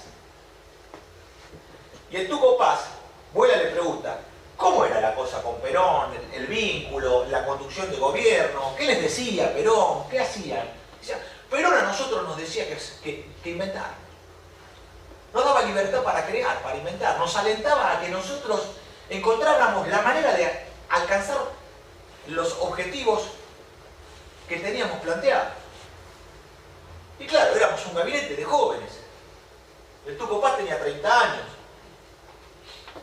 Speaker 3: Y el Tuco Paz, Buela le pregunta, ¿cómo era la cosa con Perón, el vínculo, la conducción de gobierno? ¿Qué les decía Perón? ¿Qué hacían? Decía, Perón a nosotros nos decía que inventar. Nos daba libertad para crear, para inventar. Nos alentaba a que nosotros encontráramos la manera de alcanzar los objetivos que teníamos planteados. Y claro, éramos un gabinete de jóvenes. El Tuco Paz tenía 30 años.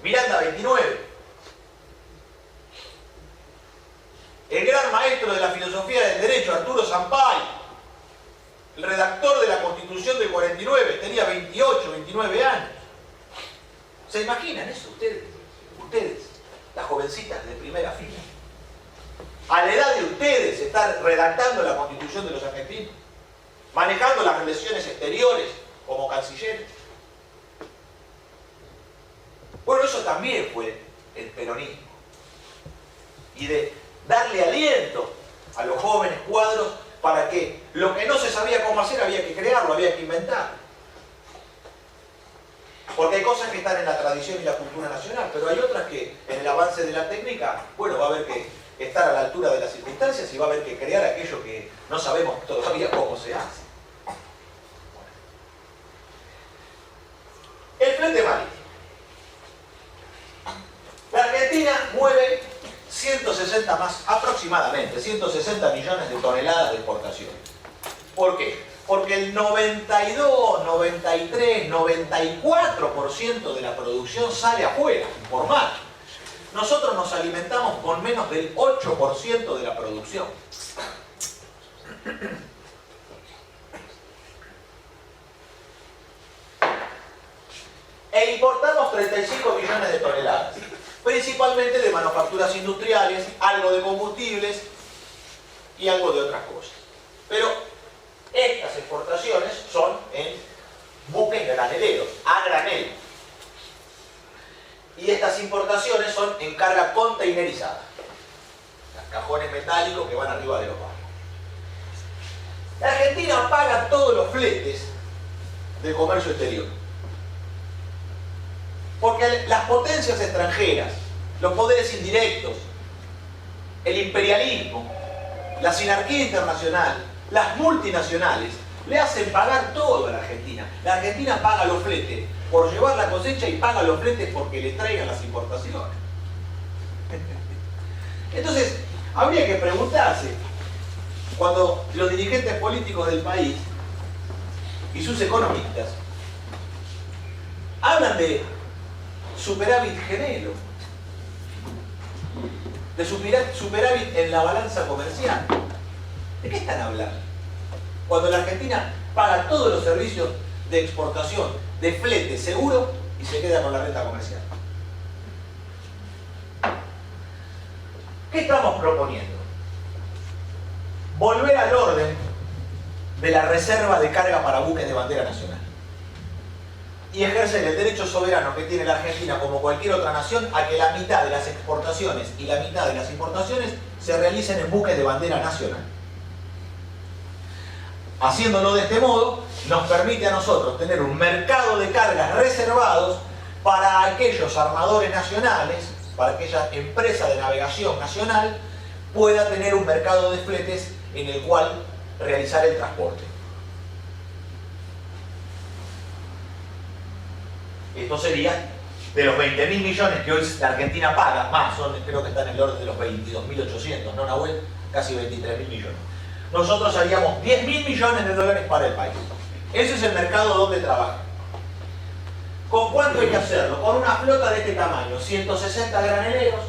Speaker 3: Miranda 29. El gran maestro de la filosofía del derecho, Arturo Sampay, el redactor de la Constitución del 49, tenía 28, 29 años. ¿Se imaginan eso ustedes? Ustedes, las jovencitas de primera fila. A la edad de ustedes estar redactando la Constitución de los argentinos, manejando las relaciones exteriores como cancilleres. Bueno, eso también fue el peronismo. Y de darle aliento a los jóvenes cuadros para que lo que no se sabía cómo hacer había que crearlo, había que inventar. Porque hay cosas que están en la tradición y la cultura nacional, pero hay otras que en el avance de la técnica, bueno, va a haber que estar a la altura de las circunstancias y va a haber que crear aquello que no sabemos todavía cómo se hace. El flete marítimo. La Argentina mueve 160 más, aproximadamente 160 millones de toneladas de exportación. ¿Por qué? Porque el 92, 93, 94% de la producción sale afuera, por mar. Nosotros nos alimentamos con menos del 8% de la producción. E importamos 35 millones de toneladas, principalmente de manufacturas industriales, algo de combustibles y algo de otras cosas. Pero estas exportaciones son en buques graneleros, a granel. Y estas importaciones son en carga containerizada. Cajones metálicos que van arriba de los barcos. La Argentina paga todos los fletes del comercio exterior. Porque las potencias extranjeras, los poderes indirectos, el imperialismo, la sinarquía internacional, las multinacionales, le hacen pagar todo a la Argentina. La Argentina paga los fletes por llevar la cosecha y paga los fletes porque le traigan las importaciones. Entonces, habría que preguntarse, cuando los dirigentes políticos del país y sus economistas hablan de superávit gemelo, de superávit en la balanza comercial, ¿de qué están hablando? Cuando la Argentina paga todos los servicios de exportación, de flete seguro y se queda con la renta comercial. ¿Qué estamos proponiendo? Volver al orden de la reserva de carga para buques de bandera nacional y ejercer el derecho soberano que tiene la Argentina como cualquier otra nación a que la mitad de las exportaciones y la mitad de las importaciones se realicen en buques de bandera nacional. Haciéndolo de este modo, nos permite a nosotros tener un mercado de cargas reservados para aquellos armadores nacionales, para aquella empresa de navegación nacional, pueda tener un mercado de fletes en el cual realizar el transporte. Esto sería de los 20.000 millones que hoy la Argentina paga, más, creo que están en el orden de los 22.800, ¿no, Nahuel? Casi 23.000 millones. Nosotros haríamos 10.000 millones de dólares para el país. Ese es el mercado donde trabaja. ¿Con cuánto hay que hacerlo? Con una flota de este tamaño, 160 graneleros,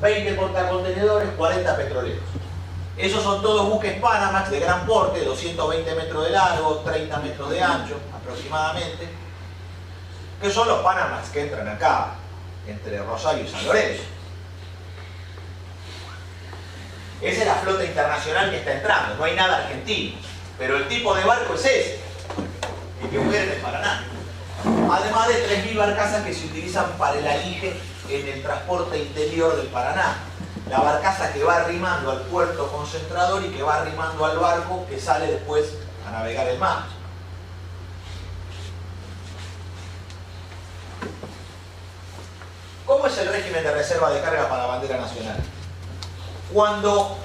Speaker 3: 20 portacontenedores, 40 petroleros. Esos son todos buques Panamax de gran porte, 220 metros de largo, 30 metros de ancho aproximadamente, que son los Panamax que entran acá, entre Rosario y San Lorenzo. Esa es la flota internacional que está entrando, no hay nada argentino, pero el tipo de barco es ese, y que opera en el Paraná. Además de 3.000 barcazas que se utilizan para el alige en el transporte interior del Paraná. La barcaza que va arrimando al puerto concentrador y que va arrimando al barco que sale después a navegar el mar. ¿Cómo es el régimen de reserva de carga para bandera nacional? Cuando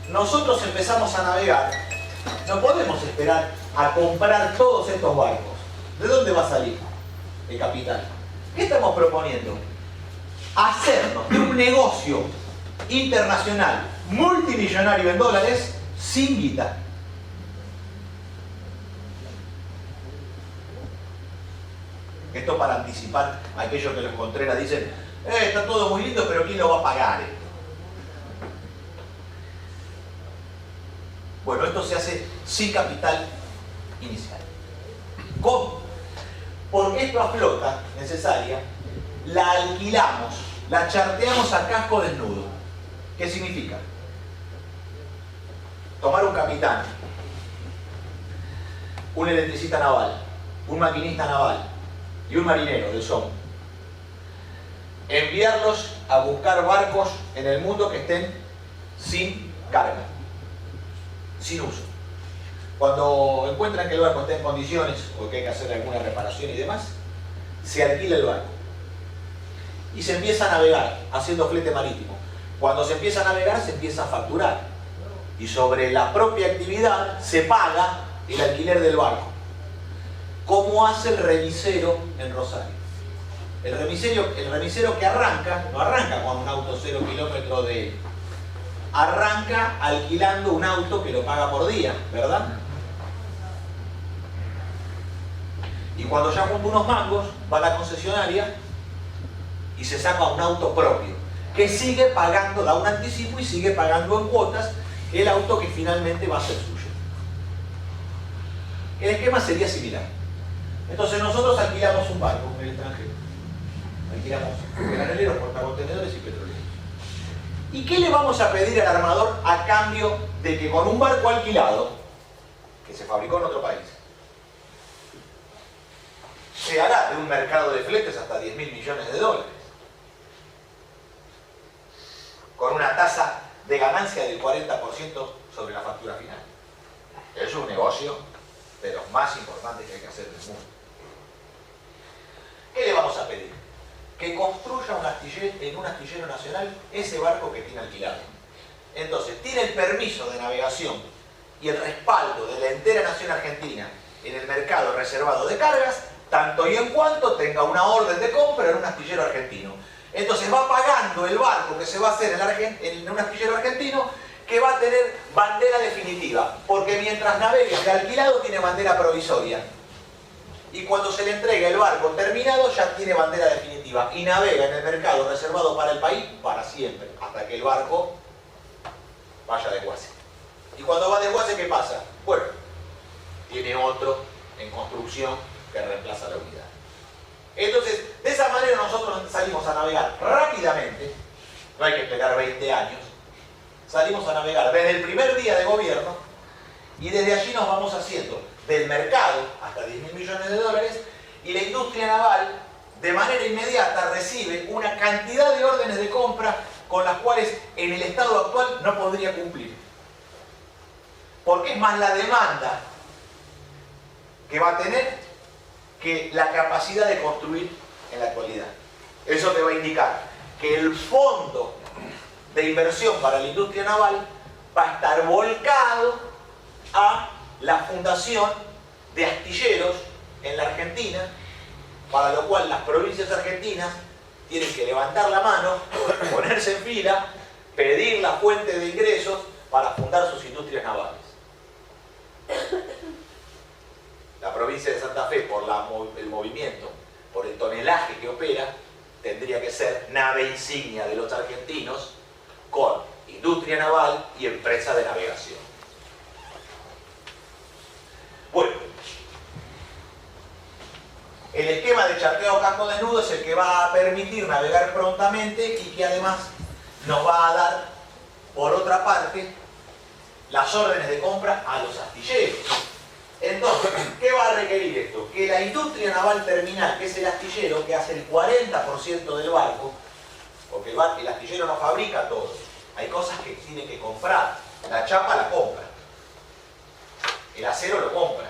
Speaker 3: nosotros empezamos a navegar, no podemos esperar a comprar todos estos barcos. ¿De dónde va a salir el capital? ¿Qué estamos proponiendo? Hacernos de un negocio internacional multimillonario en dólares sin guita. Esto para anticipar a aquellos que los Contreras dicen, está todo muy lindo, pero ¿quién lo va a pagar esto? Bueno, esto se hace sin capital inicial. ¿Cómo? Porque esta flota necesaria la alquilamos, la charteamos a casco desnudo. ¿Qué significa? Tomar un capitán, un electricista naval, un maquinista naval y un marinero del SOM, enviarlos a buscar barcos en el mundo que estén sin carga, sin uso. Cuando encuentran que el barco está en condiciones o que hay que hacer alguna reparación y demás, se alquila el barco y se empieza a navegar haciendo flete marítimo. Cuando se empieza a navegar, se empieza a facturar y sobre la propia actividad se paga el alquiler del barco. ¿Cómo hace el remisero en Rosario? El remisero que arranca, no arranca con un auto 0 kilómetros de él, arranca alquilando un auto que lo paga por día, ¿verdad? Y cuando ya junta unos mangos, va a la concesionaria y se saca un auto propio, que sigue pagando, da un anticipo y sigue pagando en cuotas el auto que finalmente va a ser suyo. El esquema sería similar. Entonces nosotros alquilamos un barco en el extranjero. Alquilamos graneleros, portacontenedores y petroleros. ¿Y qué le vamos a pedir al armador a cambio de que con un barco alquilado, que se fabricó en otro país, se hará de un mercado de fletes hasta 10.000 millones de dólares? Con una tasa de ganancia del 40% sobre la factura final. Es un negocio de los más importantes que hay que hacer en el mundo. ¿Qué le vamos a pedir? Que construya en un astillero nacional ese barco que tiene alquilado. Entonces, tiene el permiso de navegación y el respaldo de la entera nación argentina en el mercado reservado de cargas, tanto y en cuanto tenga una orden de compra en un astillero argentino. Entonces va pagando el barco que se va a hacer en un astillero argentino, que va a tener bandera definitiva, porque mientras navegue el alquilado tiene bandera provisoria. Y cuando se le entrega el barco terminado ya tiene bandera definitiva y navega en el mercado reservado para el país para siempre, hasta que el barco vaya de guase. Y cuando va de guase, ¿qué pasa? Bueno, tiene otro en construcción que reemplaza la unidad. Entonces, de esa manera nosotros salimos a navegar rápidamente, no hay que esperar 20 años, salimos a navegar desde el primer día de gobierno y desde allí nos vamos haciendo del mercado hasta 10.000 millones de dólares, y la industria naval de manera inmediata recibe una cantidad de órdenes de compra con las cuales en el estado actual no podría cumplir. Porque es más la demanda que va a tener que la capacidad de construir en la actualidad. Eso te va a indicar que el fondo de inversión para la industria naval va a estar volcado a la fundación de astilleros en la Argentina, para lo cual las provincias argentinas tienen que levantar la mano, ponerse en fila, pedir la fuente de ingresos para fundar sus industrias navales. La provincia de Santa Fe, por el movimiento, por el tonelaje que opera, tendría que ser nave insignia de los argentinos con industria naval y empresa de navegación. Bueno, el esquema de charteo a casco desnudo es el que va a permitir navegar prontamente y que además nos va a dar, por otra parte, las órdenes de compra a los astilleros. Entonces, ¿qué va a requerir esto? Que la industria naval terminal, que es el astillero, que hace el 40% del barco, porque el astillero no fabrica todo, hay cosas que tiene que comprar, la chapa la compra, el acero lo compra,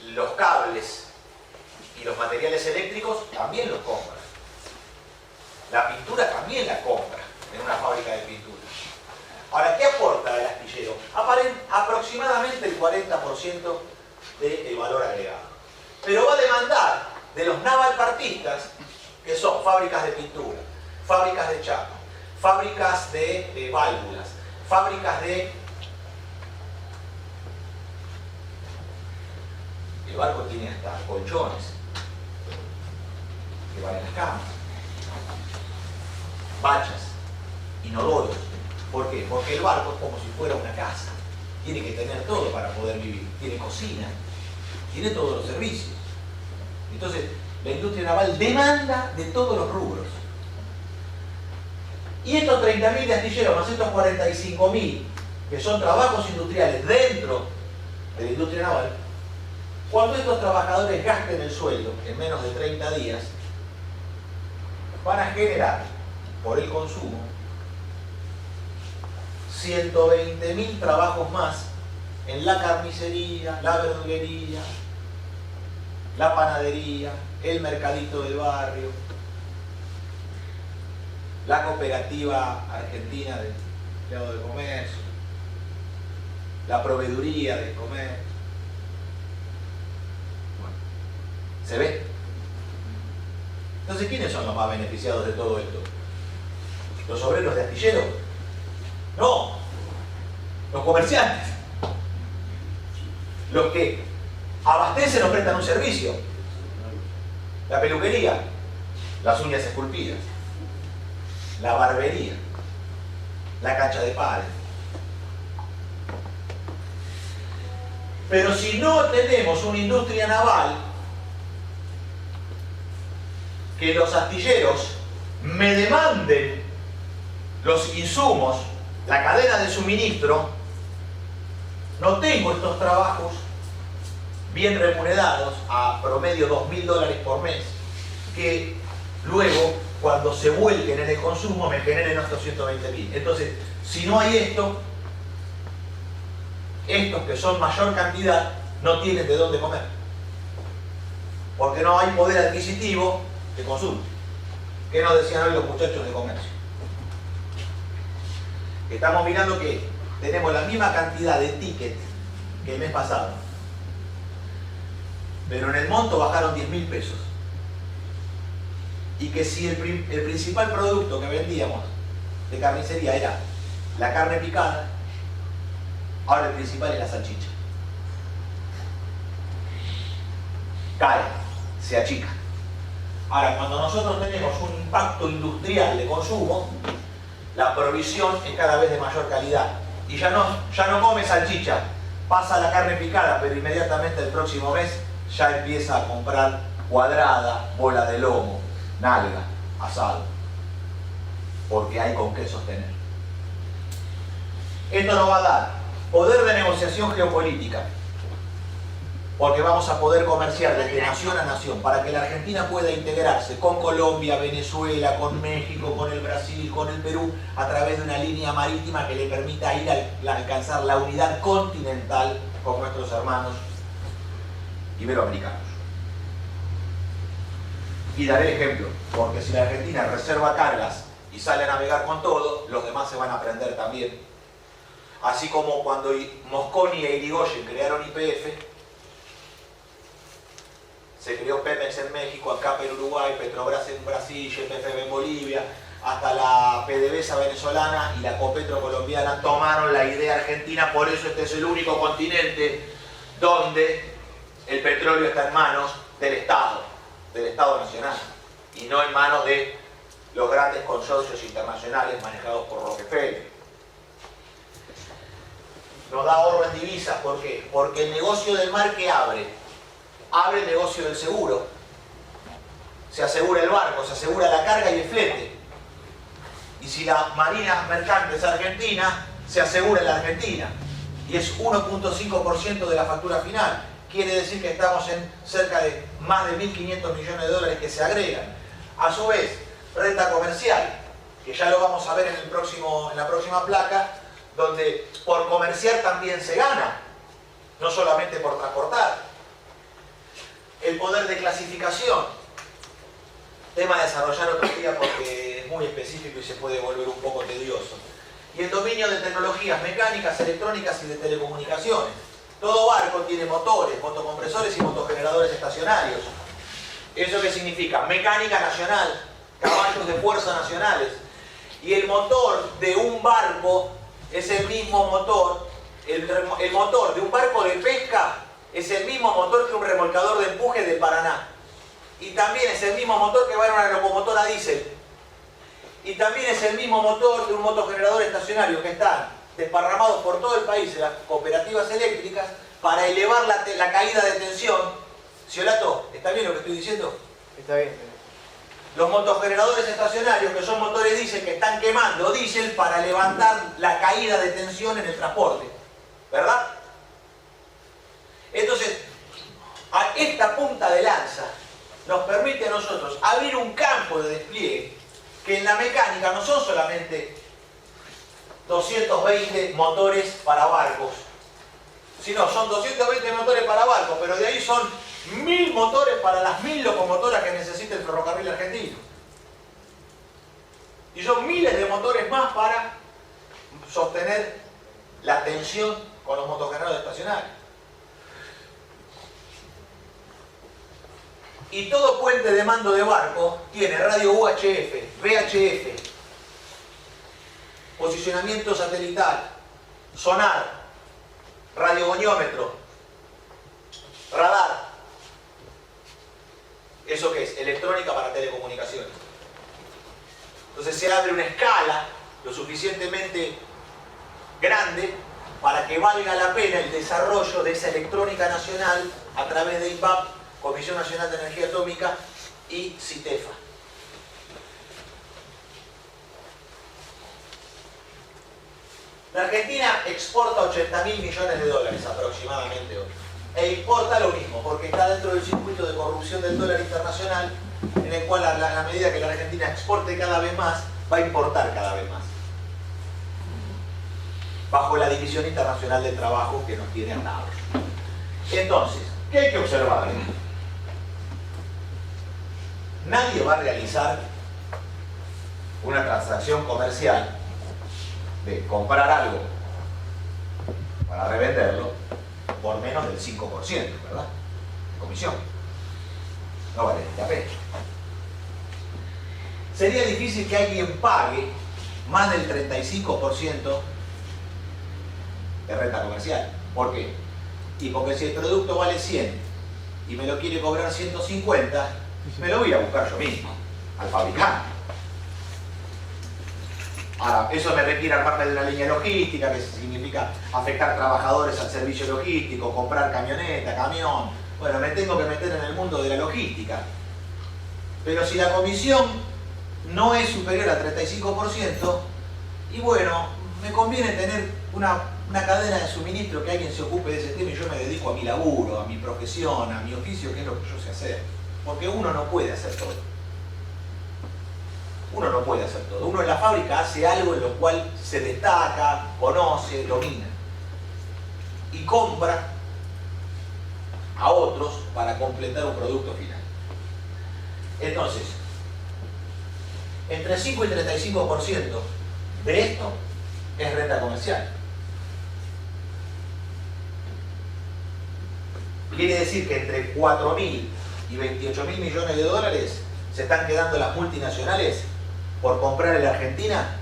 Speaker 3: los cables y los materiales eléctricos también los compra, la pintura también la compra en una fábrica de pintura. Ahora, ¿qué aporta el astillero? Aproximadamente el 40% del valor agregado. Pero va a demandar de los navalpartistas, que son fábricas de pintura, fábricas de chapa, fábricas de válvulas, fábricas de barco tiene hasta colchones que van en las camas, bachas, inodoros. ¿Por qué? Porque el barco es como si fuera una casa. Tiene que tener todo para poder vivir. Tiene cocina, tiene todos los servicios. Entonces, la industria naval demanda de todos los rubros. Y estos 30.000 de astilleros más estos 45.000, que son trabajos industriales dentro de la industria naval, cuando estos trabajadores gasten el sueldo en menos de 30 días, van a generar, por el consumo, 120.000 trabajos más en la carnicería, la verdulería, la panadería, el mercadito del barrio, la cooperativa argentina de empleados de comercio, la proveeduría del comercio. Bueno, ¿se ve? Entonces, ¿quiénes son los más beneficiados de todo esto? ¿Los obreros de astilleros? No, los comerciantes, los que abastecen o prestan un servicio, la peluquería, las uñas esculpidas, la barbería, la cancha de pádel. Pero si no tenemos una industria naval, que los astilleros me demanden los insumos, la cadena de suministro, no tengo estos trabajos bien remunerados a promedio $2.000 por mes, que luego cuando se vuelquen en el consumo me generen estos 120.000. Entonces, si no hay esto, estos que son mayor cantidad no tienen de dónde comer, porque no hay poder adquisitivo de consumo. ¿Qué nos decían hoy los muchachos de comercio? Estamos mirando que tenemos la misma cantidad de tickets que el mes pasado, pero en el monto bajaron 10.000 pesos. Y que si el principal producto que vendíamos de carnicería era la carne picada, ahora el principal es la salchicha. Cae, se achica. Ahora, cuando nosotros tenemos un impacto industrial de consumo, la provisión es cada vez de mayor calidad. Y ya no come salchicha, pasa a la carne picada, pero inmediatamente el próximo mes ya empieza a comprar cuadrada, bola de lomo, nalga, asado, porque hay con qué sostener. Esto nos va a dar poder de negociación geopolítica, porque vamos a poder comerciar desde nación a nación, para que la Argentina pueda integrarse con Colombia, Venezuela, con México, con el Brasil, con el Perú, a través de una línea marítima que le permita ir a alcanzar la unidad continental con nuestros hermanos iberoamericanos. Y daré el ejemplo, porque si la Argentina reserva cargas y sale a navegar con todo, los demás se van a aprender también. Así como cuando Mosconi e Irigoyen crearon YPF, se creó Pemex en México, ANCAP en Uruguay, Petrobras en Brasil, YPF en Bolivia, hasta la PDVSA venezolana y la Copetro colombiana tomaron la idea argentina. Por eso este es el único continente donde el petróleo está en manos del Estado nacional, y no en manos de los grandes consorcios internacionales manejados por Rockefeller. Nos da ahorro en divisas, ¿por qué? Porque el negocio del mar que abre el negocio del seguro. Se asegura el barco, se asegura la carga y el flete. Y si la marina mercante es argentina, se asegura en la Argentina. Y es 1.5% de la factura final. Quiere decir que estamos en cerca de más de 1.500 millones de dólares que se agregan. A su vez, renta comercial, que ya lo vamos a ver en la próxima placa, donde por comerciar también se gana, no solamente por transportar. El poder de clasificación, tema a desarrollar otro día porque es muy específico y se puede volver un poco tedioso. Y el dominio de tecnologías mecánicas, electrónicas y de telecomunicaciones. Todo barco tiene motores, motocompresores y motogeneradores estacionarios. ¿Eso qué significa? Mecánica nacional, caballos de fuerza nacionales. Y el motor de un barco es el mismo motor, el motor de un barco de pesca es el mismo motor que un remolcador de empuje del Paraná. Y también es el mismo motor que va en una locomotora diésel. Y también es el mismo motor de un motogenerador estacionario que están desparramados por todo el país en las cooperativas eléctricas para elevar la caída de tensión. Ciolato, ¿está bien lo que estoy diciendo?
Speaker 1: Está bien.
Speaker 3: Los motogeneradores estacionarios, que son motores diésel que están quemando diésel para levantar la caída de tensión en el transporte. ¿Verdad? Entonces, a esta punta de lanza nos permite a nosotros abrir un campo de despliegue que en la mecánica no son solamente 220 motores para barcos, sino son 220 motores para barcos, pero de ahí son 1000 motores para las 1000 locomotoras que necesita el ferrocarril argentino. Y son miles de motores más para sostener la tensión con los motogeneradores estacionarios. Y todo puente de mando de barco tiene radio UHF, VHF, posicionamiento satelital, sonar, radiogoniómetro, radar. ¿Eso qué es? Electrónica para telecomunicaciones. Entonces se abre una escala lo suficientemente grande para que valga la pena el desarrollo de esa electrónica nacional a través de INVAP, Comisión Nacional de Energía Atómica y CITEFA. La Argentina exporta 80.000 millones de dólares aproximadamente hoy. E importa lo mismo, porque está dentro del circuito de corrupción del dólar internacional, en el cual a la medida que la Argentina exporte cada vez más, va a importar cada vez más. Bajo la División Internacional del Trabajo que nos tiene atados. Entonces, ¿qué hay que observar? Nadie va a realizar una transacción comercial de comprar algo para revenderlo por menos del 5%, ¿verdad? De comisión. No vale la pena. Sería difícil que alguien pague más del 35% de renta comercial. ¿Por qué? Y porque si el producto vale 100 y me lo quiere cobrar 150, me lo voy a buscar yo mismo, al fabricante. Ahora, eso me requiere armarme de una línea logística, que significa afectar trabajadores al servicio logístico, comprar camioneta, camión. Bueno, me tengo que meter en el mundo de la logística. Pero si la comisión no es superior al 35%, y bueno, me conviene tener una cadena de suministro que alguien se ocupe de ese tema y yo me dedico a mi laburo, a mi profesión, a mi oficio, que es lo que yo sé hacer. Porque uno no puede hacer todo. Uno no puede hacer todo. Uno en la fábrica hace algo en lo cual se destaca, conoce, domina. Y compra a otros para completar un producto final. Entonces, entre 5 y 35% de esto es renta comercial. Quiere decir que entre 4.000 y 28.000 millones de dólares se están quedando las multinacionales por comprar en la Argentina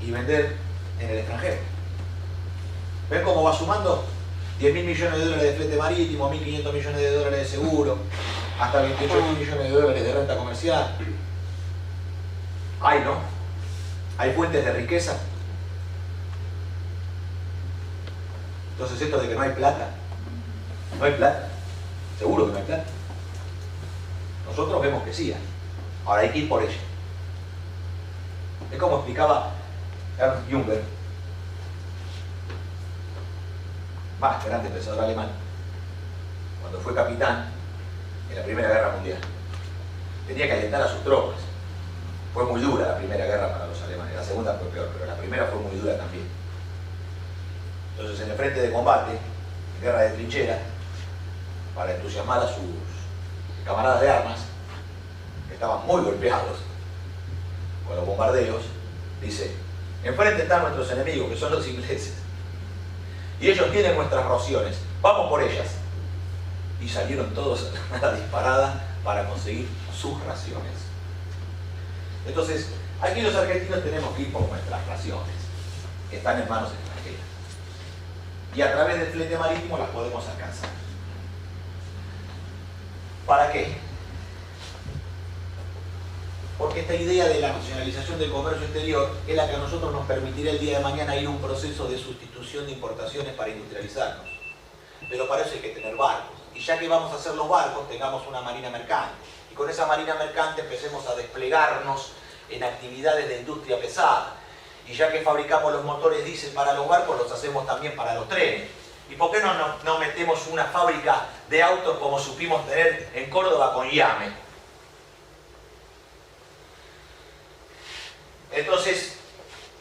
Speaker 3: y vender en el extranjero. ¿Ven cómo va sumando? 10.000 millones de dólares de flete marítimo, 1.500 millones de dólares de seguro, hasta 28.000 millones de dólares de renta comercial. Hay, ¿no? Hay fuentes de riqueza. Entonces esto de que no hay plata, no hay plata. Seguro que no hay plata. Nosotros vemos que sí hay. Ahora hay que ir por ella. Es como explicaba Ernst Junger, más grande pensador alemán, cuando fue capitán en la Primera Guerra Mundial. Tenía que alentar a sus tropas. Fue muy dura la Primera Guerra para los alemanes. La Segunda fue peor, pero la Primera fue muy dura también. Entonces, en el frente de combate, en guerra de trinchera, para entusiasmar a sus camaradas de armas, que estaban muy golpeados con los bombardeos, dice: enfrente están nuestros enemigos, que son los ingleses, y ellos tienen nuestras raciones, vamos por ellas. Y salieron todos a la disparada para conseguir sus raciones. Entonces, aquí los argentinos tenemos que ir por nuestras raciones, que están en manos extranjeras. y a través del flete marítimo las podemos alcanzar. ¿Para qué? Porque esta idea de la nacionalización del comercio exterior es la que a nosotros nos permitirá el día de mañana ir a un proceso de sustitución de importaciones para industrializarnos. Pero para eso hay que tener barcos. Y ya que vamos a hacer los barcos, tengamos una marina mercante. Y con esa marina mercante empecemos a desplegarnos en actividades de industria pesada. Y ya que fabricamos los motores diésel para los barcos, los hacemos también para los trenes. ¿Y por qué no metemos una fábrica de autos como supimos tener en Córdoba con Yame? Entonces,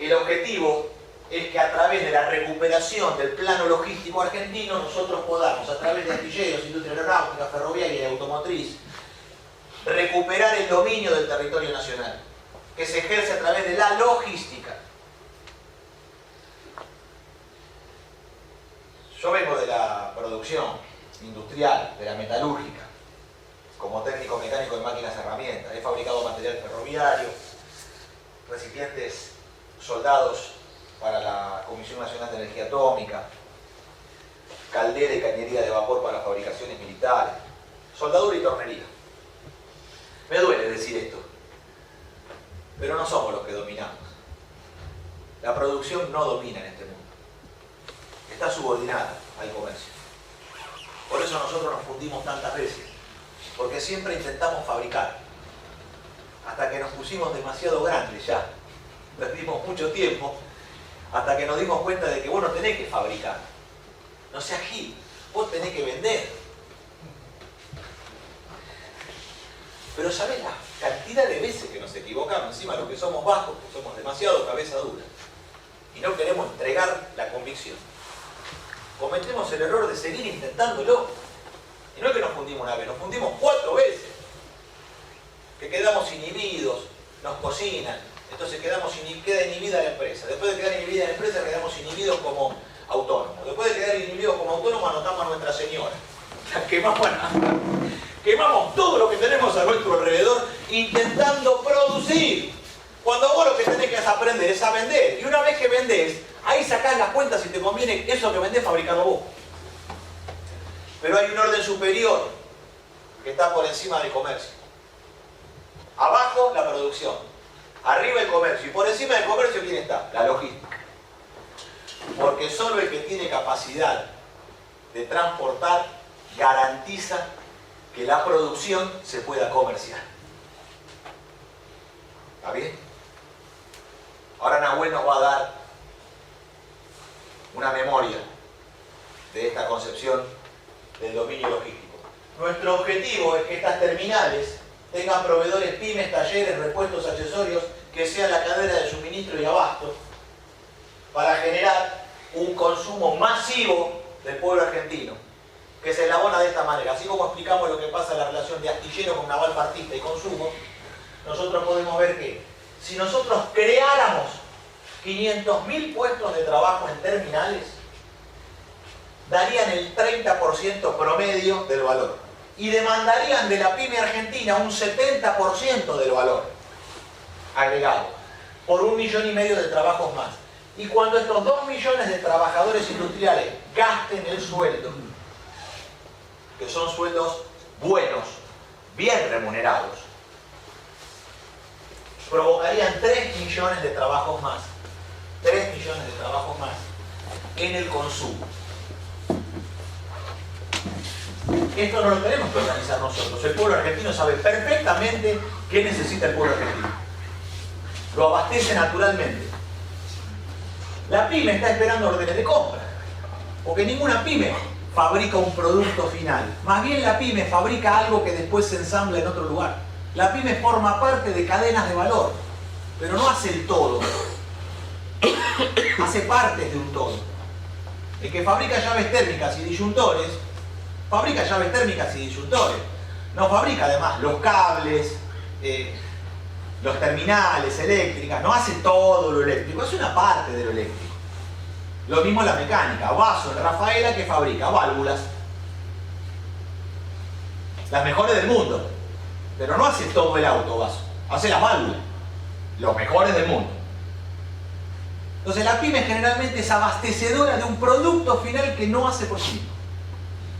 Speaker 3: el objetivo es que a través de la recuperación del plano logístico argentino nosotros podamos, a través de astilleros, industria aeronáutica, ferroviaria y automotriz, recuperar el dominio del territorio nacional, que se ejerce a través de la logística. Yo vengo de la producción industrial, de la metalúrgica, como técnico mecánico de máquinas y herramientas. He fabricado material ferroviario, recipientes soldados para la Comisión Nacional de Energía Atómica, caldera y cañería de vapor para fabricaciones militares, soldadura y tornería. Me duele decir esto, pero no somos los que dominamos. La producción no domina en este mundo. Está subordinada al comercio. Por eso nosotros nos fundimos tantas veces, porque siempre intentamos fabricar, hasta que nos pusimos demasiado grandes ya. Perdimos mucho tiempo, hasta que nos dimos cuenta de que vos no tenés que fabricar. No seas gil, vos tenés que vender. Pero ¿sabés la cantidad de veces que nos equivocamos? Encima los que somos bajos, que somos demasiado cabeza dura, y no queremos entregar la convicción. Cometemos el error de seguir intentándolo. Y no es que nos fundimos una vez, nos fundimos 4 veces. Que quedamos inhibidos, nos cocinan, entonces queda inhibida la empresa. Después de quedar inhibida la empresa, quedamos inhibidos como autónomos. Después de quedar inhibidos como autónomos, anotamos a Nuestra Señora. Quemamos todo lo que tenemos a nuestro alrededor intentando producir. Cuando vos lo que tenés que aprender es a vender. Y una vez que vendés, ahí sacás las cuentas si te conviene eso que vendés fabricarlo vos. Pero hay un orden superior que está por encima del comercio. Abajo la producción, arriba el comercio. Y por encima del comercio, ¿quién está? La logística. Porque solo el que tiene capacidad de transportar garantiza que la producción se pueda comerciar. ¿Está bien? Ahora Nahuel nos va a dar una memoria de esta concepción del dominio logístico. Nuestro objetivo es que estas terminales tengan proveedores pymes, talleres, repuestos, accesorios, que sean la cadena de suministro y abasto, para generar un consumo masivo del pueblo argentino, que se elabora de esta manera. Así como explicamos lo que pasa en la relación de astillero con naval partista y consumo, nosotros podemos ver que si nosotros creáramos 500.000 puestos de trabajo en terminales, darían el 30% promedio del valor y demandarían de la pyme argentina un 70% del valor agregado por 1,5 millones de trabajos más. Y cuando estos 2 millones de trabajadores industriales gasten el sueldo, que son sueldos buenos, bien remunerados, provocarían 3 millones de trabajos más. 3 millones de trabajos más en el consumo. Esto no lo tenemos que organizar nosotros. El pueblo argentino sabe perfectamente qué necesita el pueblo argentino. Lo abastece naturalmente. La pyme está esperando órdenes de compra, porque ninguna pyme fabrica un producto final. Más bien la pyme fabrica algo que después se ensambla en otro lugar. La pyme forma parte de cadenas de valor, pero no hace el todo. Hace partes de un todo. El que fabrica llaves térmicas y disyuntores, fabrica llaves térmicas y disyuntores. No fabrica además los cables, los terminales eléctricas, no hace todo lo eléctrico, es una parte de lo eléctrico. Lo mismo la mecánica. Vaso en Rafaela, que fabrica válvulas, las mejores del mundo, pero no hace todo el auto Vaso, hace las válvulas, los mejores del mundo. Entonces la pyme generalmente es abastecedora de un producto final que no hace por sí mismo.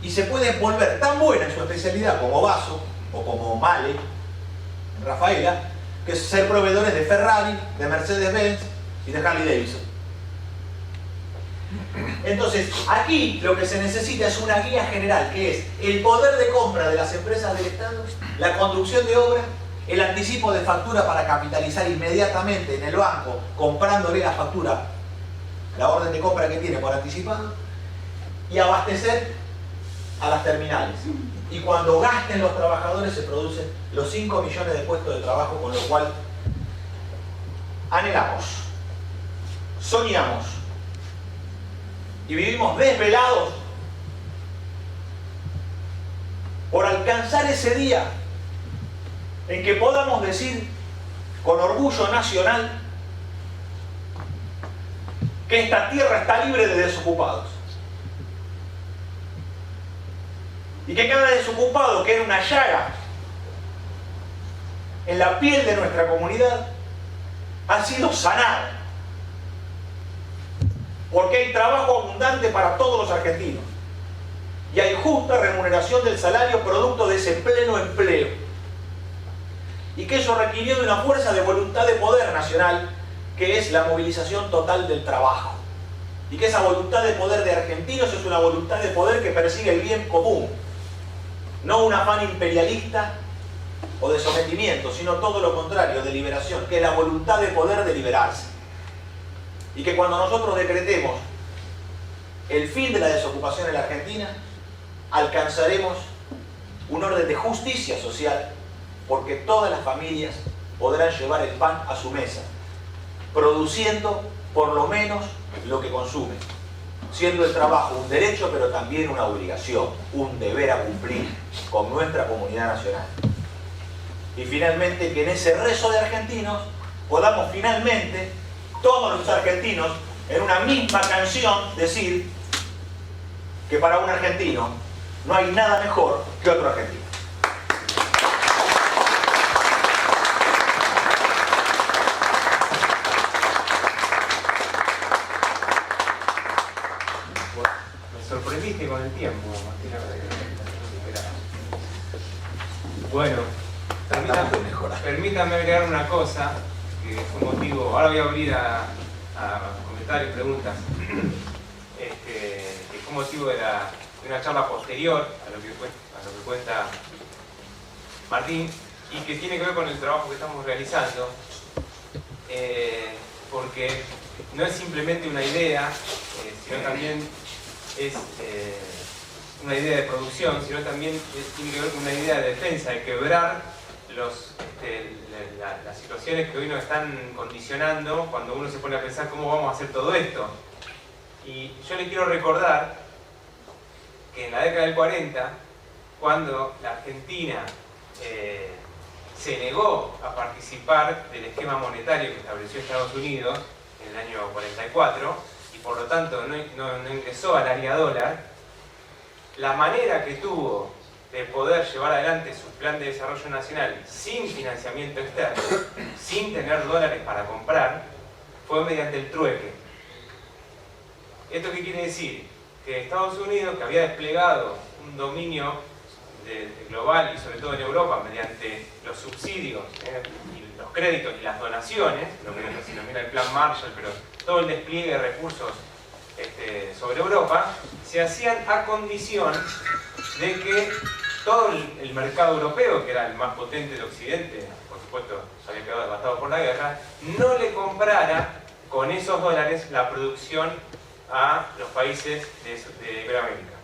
Speaker 3: Y se puede volver tan buena en su especialidad como Vaso o como Male, Rafaela, que es ser proveedores de Ferrari, de Mercedes-Benz y de Harley Davidson. Entonces, aquí lo que se necesita es una guía general, que es el poder de compra de las empresas del Estado, la conducción de obra, el anticipo de factura para capitalizar inmediatamente en el banco, comprándole la factura, la orden de compra que tiene por anticipado, y abastecer a las terminales. Y cuando gasten los trabajadores se producen los 5 millones de puestos de trabajo, con lo cual anhelamos, soñamos y vivimos desvelados por alcanzar ese día en que podamos decir con orgullo nacional que esta tierra está libre de desocupados. Y que cada desocupado, que era una llaga en la piel de nuestra comunidad, ha sido sanado. Porque hay trabajo abundante para todos los argentinos. Y hay justa remuneración del salario producto de ese pleno empleo. Y que eso requirió de una fuerza de voluntad de poder nacional, que es la movilización total del trabajo. Y que esa voluntad de poder de argentinos es una voluntad de poder que persigue el bien común. No un afán imperialista o de sometimiento, sino todo lo contrario, de liberación, que es la voluntad de poder de liberarse. Y que cuando nosotros decretemos el fin de la desocupación en la Argentina, alcanzaremos un orden de justicia social, porque todas las familias podrán llevar el pan a su mesa, produciendo por lo menos lo que consumen, siendo el trabajo un derecho pero también una obligación, un deber a cumplir con nuestra comunidad nacional. Y finalmente que en ese rezo de argentinos podamos finalmente, todos los argentinos, en una misma canción decir que para un argentino no hay nada mejor que otro argentino.
Speaker 2: Sorprendiste con el tiempo, Martina. Bueno, permítanme agregar una cosa que fue motivo. Ahora voy a abrir a comentarios y preguntas. Que fue motivo de una charla posterior a lo que cuenta Martín y que tiene que ver con el trabajo que estamos realizando. Porque no es simplemente una idea, sino también es una idea de producción, sino también tiene que ver con una idea de defensa, de quebrar las situaciones que hoy nos están condicionando cuando uno se pone a pensar cómo vamos a hacer todo esto. Y yo le quiero recordar que en la década del 40, cuando la Argentina se negó a participar del esquema monetario que estableció Estados Unidos en el año 44, y por lo tanto no ingresó al área dólar, la manera que tuvo de poder llevar adelante su plan de desarrollo nacional sin financiamiento externo, sin tener dólares para comprar, fue mediante el trueque. ¿Esto qué quiere decir? Que Estados Unidos, que había desplegado un dominio global y sobre todo en Europa mediante los subsidios, y los créditos y las donaciones, lo que se denomina el Plan Marshall, pero todo el despliegue de recursos sobre Europa, se hacían a condición de que todo el mercado europeo, que era el más potente de Occidente, por supuesto se había quedado devastado por la guerra, no le comprara con esos dólares la producción a los países de Iberoamérica.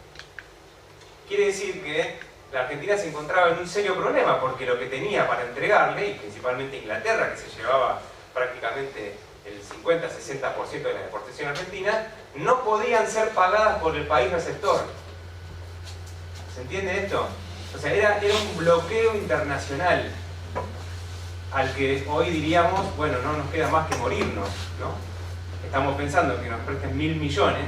Speaker 2: Quiere decir que la Argentina se encontraba en un serio problema, porque lo que tenía para entregarle, y principalmente Inglaterra, que se llevaba prácticamente el 50-60% de la exportación argentina, no podían ser pagadas por el país receptor. ¿Se entiende esto? O sea, era un bloqueo internacional al que hoy diríamos, bueno, no nos queda más que morirnos, ¿no? Estamos pensando que nos presten 1.000 millones,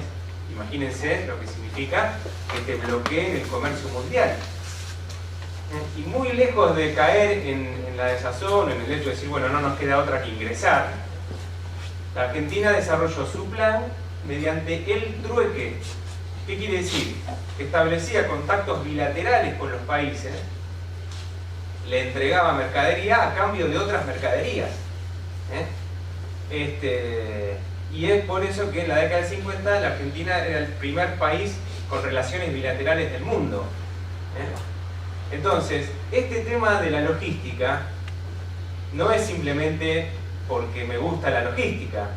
Speaker 2: imagínense lo que significa que te bloqueen el comercio mundial. Y muy lejos de caer en la desazón, en el hecho de decir, bueno, no nos queda otra que ingresar, La Argentina desarrolló su plan mediante el trueque. ¿Qué quiere decir? Establecía contactos bilaterales con los países, le entregaba mercadería a cambio de otras mercaderías. Y es por eso que en la década del 50 la Argentina era el primer país con relaciones bilaterales del mundo. Entonces, este tema de la logística no es simplemente porque me gusta la logística,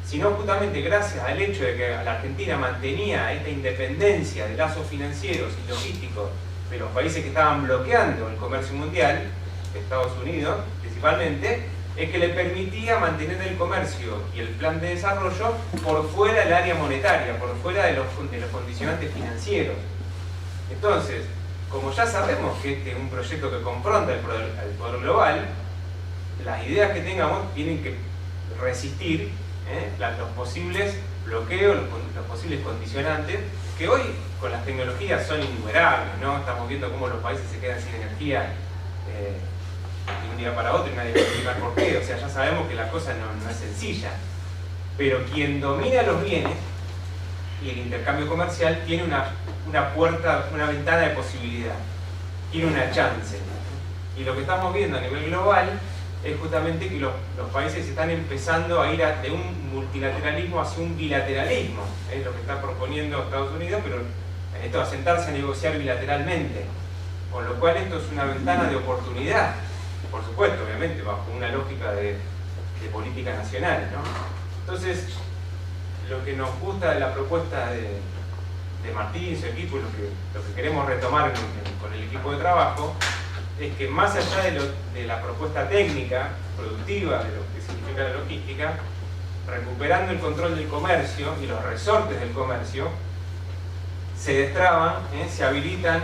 Speaker 2: sino justamente gracias al hecho de que la Argentina mantenía esta independencia de lazos financieros y logísticos de los países que estaban bloqueando el comercio mundial, Estados Unidos principalmente, es que le permitía mantener el comercio y el plan de desarrollo por fuera del área monetaria, por fuera de los condicionantes financieros. Entonces, como ya sabemos que este es un proyecto que confronta al poder global, las ideas que tengamos tienen que resistir los posibles bloqueos, los posibles condicionantes, que hoy con las tecnologías son innumerables, ¿no? Estamos viendo cómo los países se quedan sin energía de un día para otro y nadie puede explicar por qué. O sea, ya sabemos que la cosa no es sencilla. Pero quien domina los bienes y el intercambio comercial tiene una puerta, una ventana de posibilidad, tiene una chance. Y lo que estamos viendo a nivel global es justamente que los países están empezando a ir de un multilateralismo hacia un bilateralismo. Es lo que está proponiendo Estados Unidos, pero esto va a sentarse a negociar bilateralmente. Con lo cual esto es una ventana de oportunidad. Por supuesto, obviamente, bajo una lógica de política nacional, ¿no? Entonces, lo que nos gusta de la propuesta de Martín y su equipo, lo que queremos retomar con el equipo de trabajo, es que más allá de la propuesta técnica, productiva, de lo que significa la logística, recuperando el control del comercio y los resortes del comercio, se destraban, se habilitan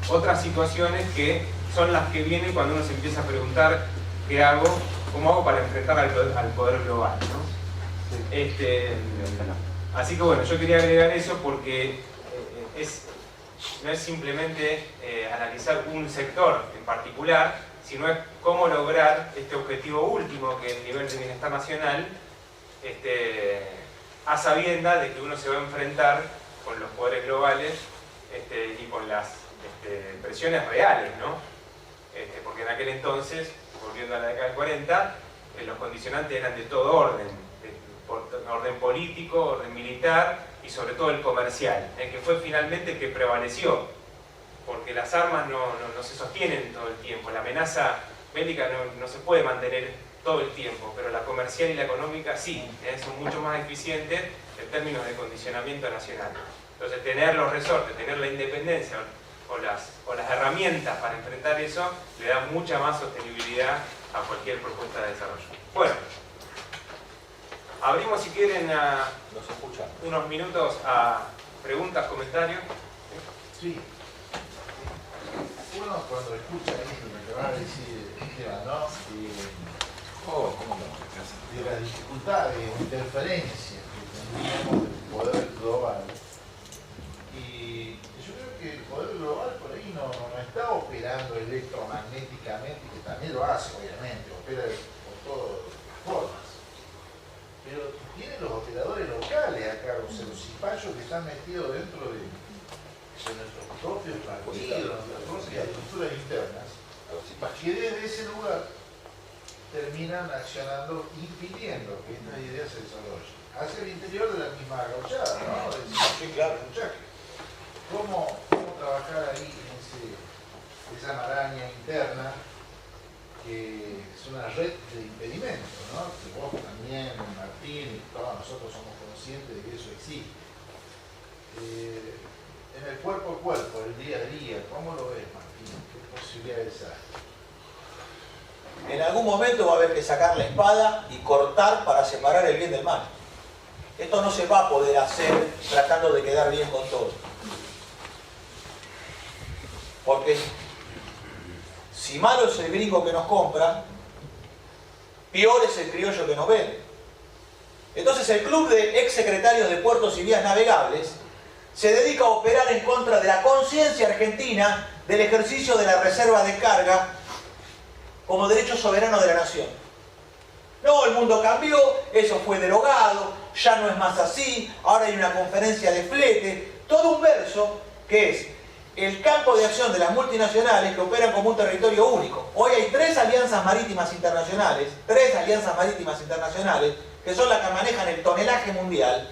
Speaker 2: otras situaciones que son las que vienen cuando uno se empieza a preguntar ¿qué hago? ¿Cómo hago para enfrentar al poder global? ¿No? Así que bueno, yo quería agregar eso porque no es simplemente analizar un sector en particular, sino es cómo lograr este objetivo último, que es el nivel de bienestar nacional, a sabiendas de que uno se va a enfrentar con los poderes globales y con las presiones reales, ¿no? Porque en aquel entonces, volviendo a la década del 40, los condicionantes eran de todo orden, orden político, orden militar y sobre todo el comercial, que fue finalmente el que prevaleció, porque las armas no se sostienen todo el tiempo, la amenaza bélica no se puede mantener todo el tiempo, pero la comercial y la económica sí, son mucho más eficientes en términos de condicionamiento nacional. Entonces tener los resortes, tener la independencia o las herramientas para enfrentar eso, le da mucha más sostenibilidad a cualquier propuesta de desarrollo. Bueno, abrimos si quieren unos minutos a preguntas, comentarios.
Speaker 5: Sí. Uno cuando escucha esto, lo que va a decir Esteban, ¿no? De las dificultades o interferencias que tenemos del poder global. Y yo creo que el poder global por ahí no está operando electromagnéticamente, que también lo hace, obviamente, opera por todas formas. Pero tiene los operadores locales acá, o sea, los cipayos que están metidos dentro de nuestros propios partidos, nuestras propias estructuras internas, que desde ese lugar terminan accionando, impidiendo que estas ideas se desarrollen. Hacia el interior de la misma gauchada, ¿no?
Speaker 3: Sí, claro.
Speaker 5: ¿Cómo trabajar ahí en esa maraña interna que es una red de impedimentos, ¿no? Que vos también, Martín, y todos nosotros somos conscientes de que eso existe. En el cuerpo a cuerpo, el día a día, ¿cómo lo ves, Martín? ¿Qué posibilidades hay?
Speaker 3: En algún momento va a haber que sacar la espada y cortar para separar el bien del mal. Esto no se va a poder hacer tratando de quedar bien con todos. Porque si malo es el gringo que nos compra, peor es el criollo que nos vende. Entonces el club de ex secretarios de puertos y vías navegables se dedica a operar en contra de la conciencia argentina del ejercicio de la reserva de carga como derecho soberano de la nación. No, el mundo cambió, eso fue derogado, ya no es más así, ahora hay una conferencia de flete, todo un verso que es el campo de acción de las multinacionales que operan como un territorio único. Hoy hay 3 alianzas marítimas internacionales, que son las que manejan el tonelaje mundial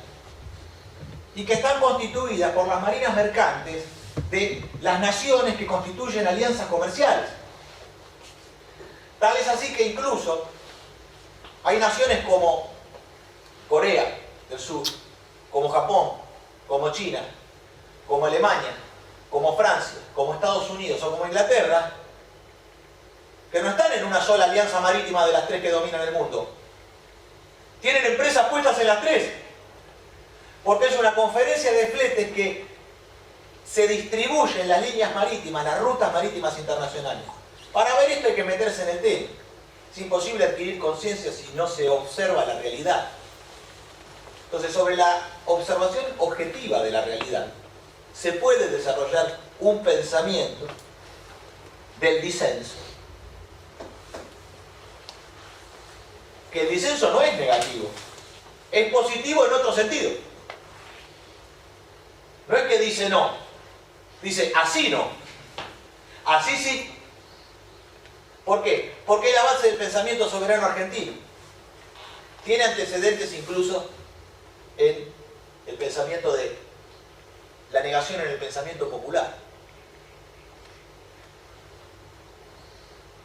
Speaker 3: y que están constituidas por las marinas mercantes de las naciones que constituyen alianzas comerciales. Tal es así que incluso hay naciones como Corea del Sur, como Japón, como China, como Alemania, como Francia, como Estados Unidos o como Inglaterra, que no están en una sola alianza marítima de las 3 que dominan el mundo. Tienen empresas puestas en las 3, porque es una conferencia de fletes que se distribuyen las líneas marítimas, las rutas marítimas internacionales. Para ver esto hay que meterse en el tema. Es imposible adquirir conciencia si no se observa la realidad. Entonces, sobre la observación objetiva de la realidad, se puede desarrollar un pensamiento del disenso. Que el disenso no es negativo, es positivo en otro sentido. No es que dice no, dice así no, así sí. ¿Por qué? Porque es la base del pensamiento soberano argentino. Tiene antecedentes incluso en el pensamiento de la negación en el pensamiento popular,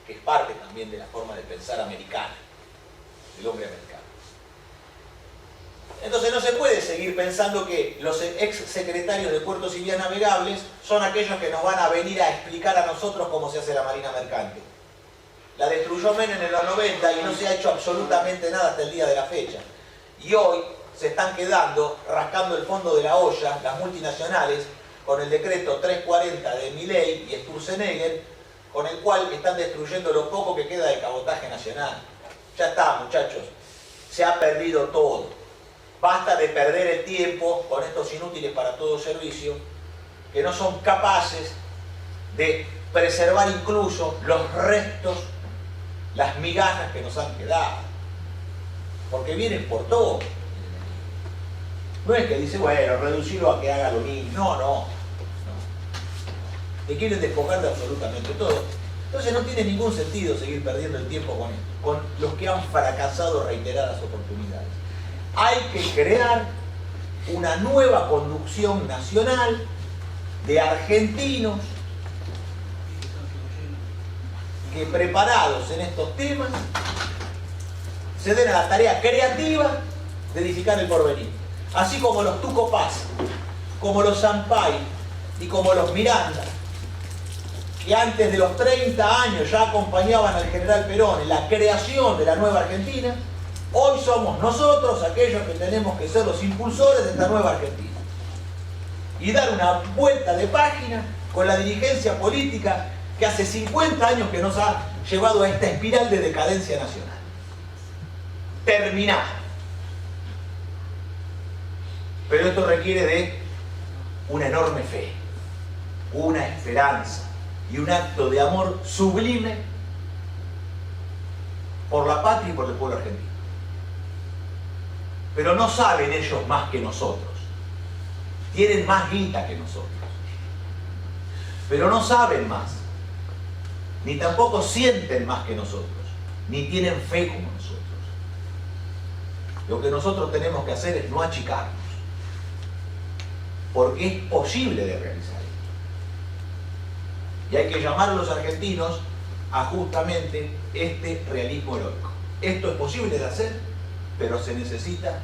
Speaker 3: que es parte también de la forma de pensar americana, del hombre americano. Entonces no se puede seguir pensando que los ex secretarios de Puertos y Vías Navegables son aquellos que nos van a venir a explicar a nosotros cómo se hace la marina mercante. La destruyó Menem en los 90 y no se ha hecho absolutamente nada hasta el día de la fecha. Y hoy se están quedando, rascando el fondo de la olla, las multinacionales, con el decreto 340 de Milei y Sturzenegger, con el cual están destruyendo lo poco que queda de cabotaje nacional. Ya está, muchachos, se ha perdido todo. Basta de perder el tiempo con estos inútiles para todo servicio, que no son capaces de preservar incluso los restos, las migajas que nos han quedado. Porque vienen por todo. No es que dice, bueno, reducirlo a que haga lo mismo. No. Te quieren despojar de absolutamente todo. Entonces no tiene ningún sentido seguir perdiendo el tiempo con los que han fracasado reiteradas oportunidades. Hay que crear una nueva conducción nacional de argentinos que, preparados en estos temas, se den a la tarea creativa de edificar el porvenir. Así como los Tuco Paz, como los Sampaio y como los Miranda, que antes de los 30 años ya acompañaban al general Perón en la creación de la nueva Argentina, hoy somos nosotros aquellos que tenemos que ser los impulsores de esta nueva Argentina. Y dar una vuelta de página con la dirigencia política que hace 50 años que nos ha llevado a esta espiral de decadencia nacional. Terminar. Pero esto requiere de una enorme fe, una esperanza y un acto de amor sublime por la patria y por el pueblo argentino. Pero no saben ellos más que nosotros. Tienen más guita que nosotros. Pero no saben más. Ni tampoco sienten más que nosotros. Ni tienen fe como nosotros. Lo que nosotros tenemos que hacer es no achicarnos. Porque es posible de realizar esto. Y hay que llamar a los argentinos a justamente este realismo heroico. Esto es posible de hacer, pero se necesita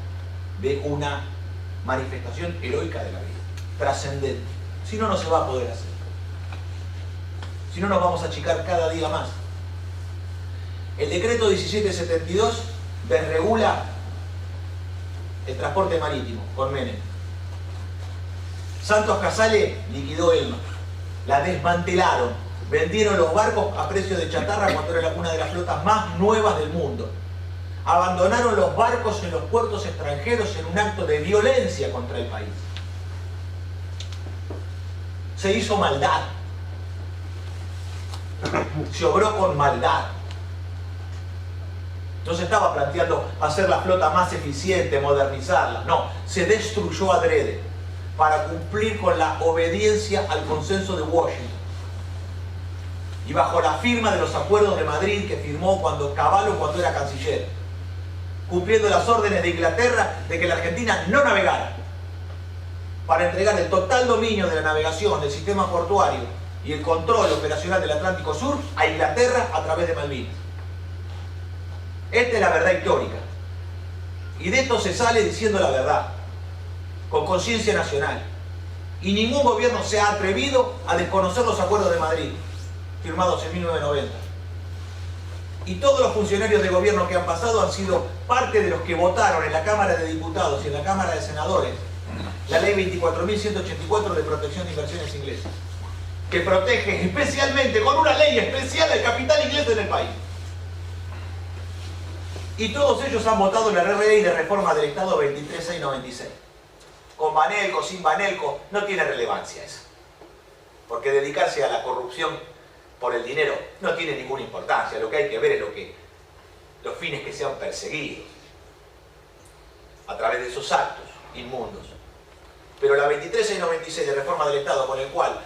Speaker 3: de una manifestación heroica de la vida, trascendente. Si no, no se va a poder hacer. Si no, nos vamos a achicar cada día más. El decreto 1772 desregula el transporte marítimo con Menem. Santos Casale liquidó Elma, la desmantelaron, vendieron los barcos a precio de chatarra cuando era una de las flotas más nuevas del mundo. Abandonaron los barcos en los puertos extranjeros en un acto de violencia contra el país. Se hizo maldad. Se obró con maldad. No se estaba planteando hacer la flota más eficiente, modernizarla. No, se destruyó adrede para cumplir con la obediencia al consenso de Washington. Y bajo la firma de los acuerdos de Madrid que firmó Cavallo cuando era canciller, cumpliendo las órdenes de Inglaterra de que la Argentina no navegara, para entregar el total dominio de la navegación, del sistema portuario y el control operacional del Atlántico Sur a Inglaterra a través de Malvinas. Esta es la verdad histórica. Y de esto se sale diciendo la verdad, con conciencia nacional. Y ningún gobierno se ha atrevido a desconocer los acuerdos de Madrid, firmados en 1990. Y todos los funcionarios de gobierno que han pasado han sido parte de los que votaron en la Cámara de Diputados y en la Cámara de Senadores la ley 24.184 de protección de inversiones inglesas, que protege especialmente, con una ley especial, el capital inglés en el país. Y todos ellos han votado la ley de reforma del Estado 23.696. Con Banelco, sin Banelco, no tiene relevancia eso. Porque dedicarse a la corrupción por el dinero no tiene ninguna importancia. Lo que hay que ver es los fines que se han perseguido a través de esos actos inmundos. Pero la 23.696 de reforma del Estado, con el cual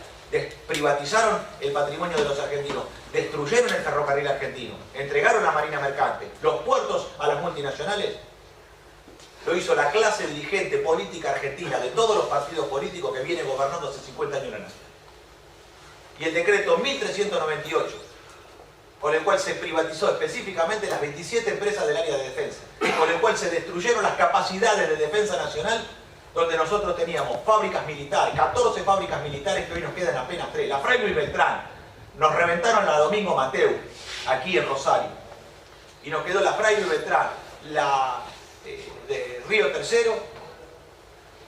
Speaker 3: privatizaron el patrimonio de los argentinos, destruyeron el ferrocarril argentino, entregaron la marina mercante, los puertos a las multinacionales, lo hizo la clase dirigente política argentina de todos los partidos políticos que vienen gobernando hace 50 años la nación. Y el decreto 1398, con el cual se privatizó específicamente las 27 empresas del área de defensa, con el cual se destruyeron las capacidades de defensa nacional, donde nosotros teníamos fábricas militares, 14 fábricas militares que hoy nos quedan apenas 3, la Frailo y Beltrán, nos reventaron la Domingo Mateu, aquí en Rosario, y nos quedó la Frailo y Beltrán, la de Río Tercero,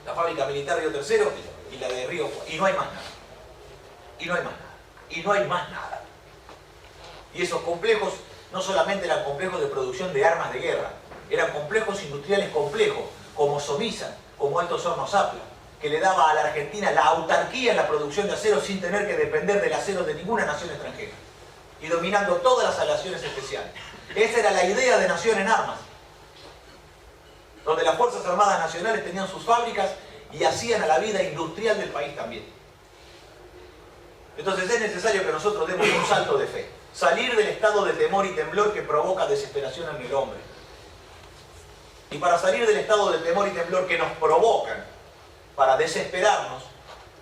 Speaker 3: la fábrica militar Río Tercero y la de Río, y no hay más nada, y no hay más nada, y no hay más nada. Y esos complejos no solamente eran complejos de producción de armas de guerra, eran complejos industriales complejos, como Somisa, como Altos Hornos Appla, que le daba a la Argentina la autarquía en la producción de acero sin tener que depender del acero de ninguna nación extranjera, y dominando todas las aleaciones especiales. Esa era la idea de nación en armas, donde las Fuerzas Armadas Nacionales tenían sus fábricas y hacían a la vida industrial del país también. Entonces es necesario que nosotros demos un salto de fe, salir del estado de temor y temblor que provoca desesperación en el hombre. Y para salir del estado de temor y temblor que nos provocan para desesperarnos,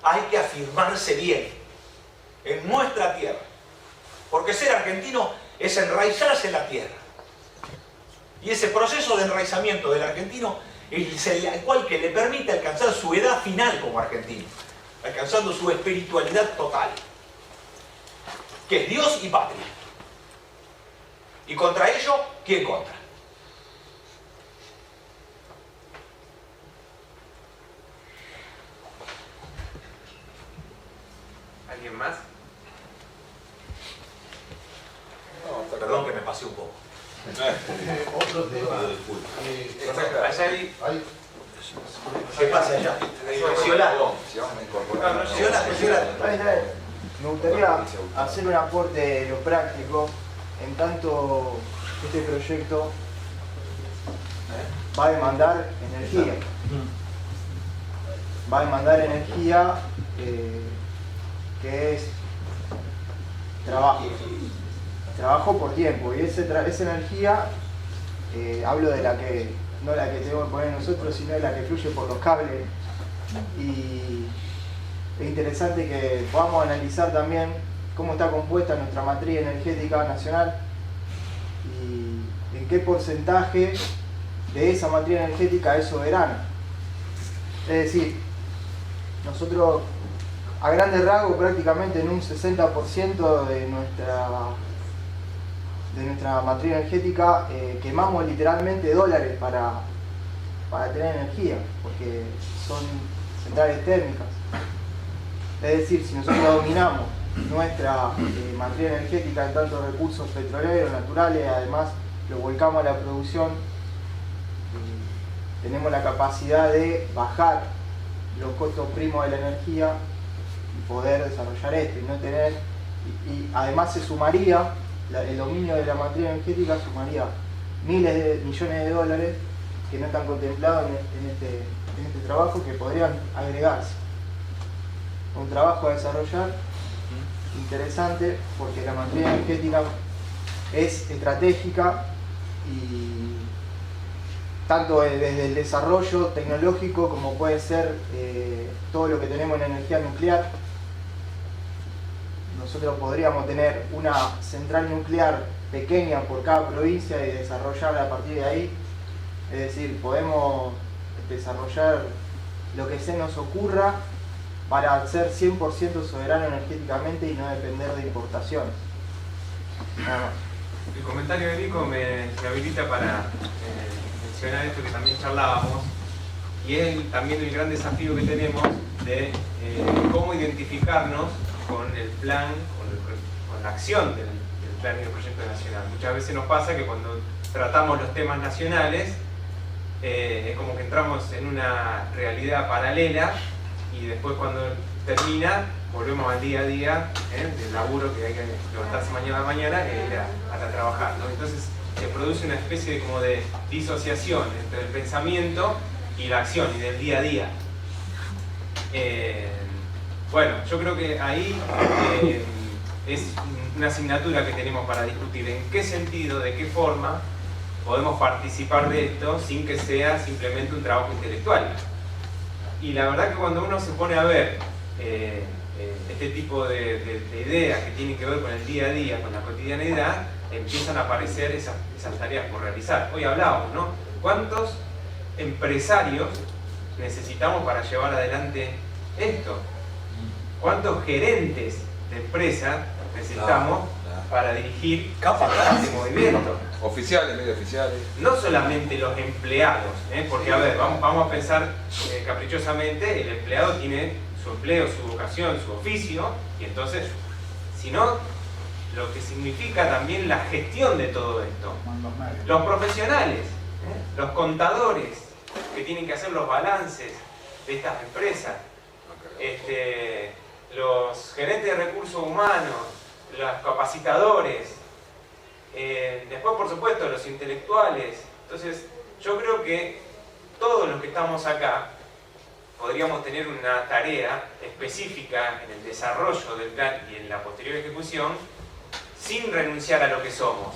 Speaker 3: hay que afirmarse bien en nuestra tierra. Porque ser argentino es enraizarse en la tierra. Y ese proceso de enraizamiento del argentino es el cual que le permite alcanzar su edad final como argentino, alcanzando su espiritualidad total, que es Dios y patria. Y contra ello, ¿quién contra?
Speaker 2: ¿Alguien más?
Speaker 4: No,
Speaker 3: Perdón que me pasé un poco.
Speaker 5: Otro tema.
Speaker 2: Allá hay...
Speaker 3: ¿Qué pasa allá? Ciolá.
Speaker 4: Si vamos a incorporar.
Speaker 3: Ciolá, Ciolá.
Speaker 6: Me gustaría hacer un aporte de lo práctico, en tanto este proyecto va a demandar energía. Va a demandar energía que es trabajo. Trabajo por tiempo. Y esa energía, hablo de la que, no la que tenemos que poner nosotros, sino de la que fluye por los cables. Y es interesante que podamos analizar también cómo está compuesta nuestra matriz energética nacional y en qué porcentaje de esa matriz energética es soberana. Es decir, nosotros a grandes rasgos prácticamente en un 60% de nuestra matriz energética quemamos literalmente dólares para tener energía, porque son centrales térmicas. Es decir, si nosotros dominamos nuestra matriz energética en tantos recursos petroleros, naturales, además lo volcamos a la producción, tenemos la capacidad de bajar los costos primos de la energía y poder desarrollar esto y no tener, y además se sumaría, el dominio de la matriz energética sumaría miles de millones de dólares que no están contemplados en este trabajo, que podrían agregarse. Un trabajo a desarrollar interesante, porque la matriz energética es estratégica, y tanto desde el desarrollo tecnológico como puede ser todo lo que tenemos en energía nuclear. Nosotros podríamos tener una central nuclear pequeña por cada provincia y desarrollarla a partir de ahí. Es decir, podemos desarrollar lo que se nos ocurra para ser 100% soberano energéticamente y no depender de importaciones. Nada más.
Speaker 2: El comentario de Nico me habilita para mencionar esto que también charlábamos, y es también el gran desafío que tenemos de cómo identificarnos con el plan, con la acción del plan y del proyecto nacional. Muchas veces nos pasa que cuando tratamos los temas nacionales, es como que entramos en una realidad paralela, y después cuando termina volvemos al día a día del laburo, que hay que levantarse mañana a mañana e ir a trabajar, ¿no? Entonces se produce una especie como de disociación entre el pensamiento y la acción, y del día a día. Bueno, yo creo que ahí es una asignatura que tenemos para discutir en qué sentido, de qué forma podemos participar de esto sin que sea simplemente un trabajo intelectual. Y la verdad que cuando uno se pone a ver este tipo de ideas que tienen que ver con el día a día, con la cotidianeidad, empiezan a aparecer esas tareas por realizar. Hoy hablábamos, ¿no? ¿Cuántos empresarios necesitamos para llevar adelante esto? ¿Cuántos gerentes de empresa necesitamos para dirigir este movimiento?
Speaker 4: Oficiales, medio oficiales.
Speaker 2: No solamente los empleados, porque a ver, vamos a pensar caprichosamente, el empleado tiene su empleo, su vocación, su oficio, y entonces, sino lo que significa también la gestión de todo esto. Los profesionales, los contadores que tienen que hacer los balances de estas empresas, los gerentes de recursos humanos, los capacitadores, después por supuesto los intelectuales. Entonces yo creo que todos los que estamos acá podríamos tener una tarea específica en el desarrollo del plan y en la posterior ejecución sin renunciar a lo que somos.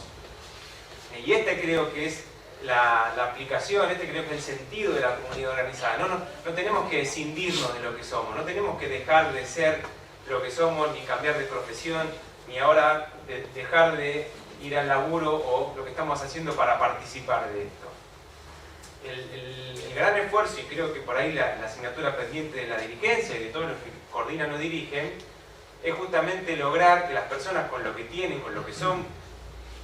Speaker 2: Y creo que es la aplicación, creo que es el sentido de la comunidad organizada. No tenemos que escindirnos de lo que somos, no tenemos que dejar de ser lo que somos, ni cambiar de profesión, ni ahora dejar de ir al laburo o lo que estamos haciendo para participar de esto. El gran esfuerzo, y creo que por ahí la asignatura pendiente de la dirigencia y de todos los que coordinan o dirigen, es justamente lograr que las personas con lo que tienen, con lo que son,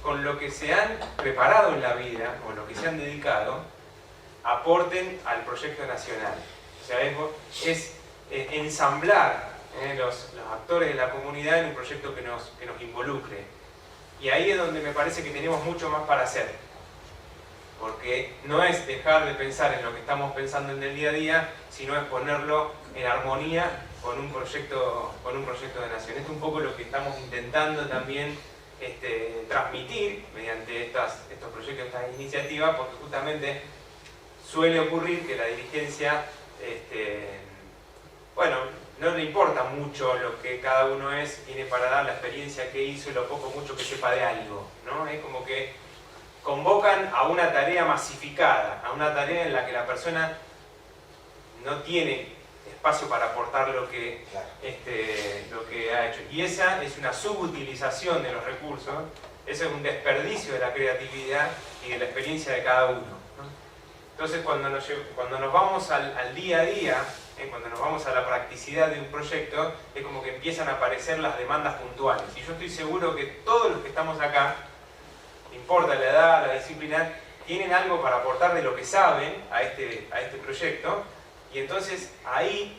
Speaker 2: con lo que se han preparado en la vida, con lo que se han dedicado, aporten al proyecto nacional. O sea, es ensamblar los actores de la comunidad en un proyecto que nos involucre. Y ahí es donde me parece que tenemos mucho más para hacer. Porque no es dejar de pensar en lo que estamos pensando en el día a día, sino es ponerlo en armonía con un proyecto de nación. Esto es un poco lo que estamos intentando también transmitir mediante estos proyectos, estas iniciativas, porque justamente suele ocurrir que la dirigencia, bueno, no le importa mucho lo que cada uno es, tiene para dar la experiencia que hizo y lo poco mucho que sepa de algo, ¿no? Es como que convocan a una tarea masificada, a una tarea en la que la persona no tiene espacio para aportar lo que ha hecho. Y esa es una subutilización de los recursos, ese es un desperdicio de la creatividad y de la experiencia de cada uno, ¿no? Entonces cuando nos vamos al día a día, cuando nos vamos a la practicidad de un proyecto, es como que empiezan a aparecer las demandas puntuales. Y yo estoy seguro que todos los que estamos acá, no importa la edad, la disciplina, tienen algo para aportar de lo que saben a este proyecto, y entonces ahí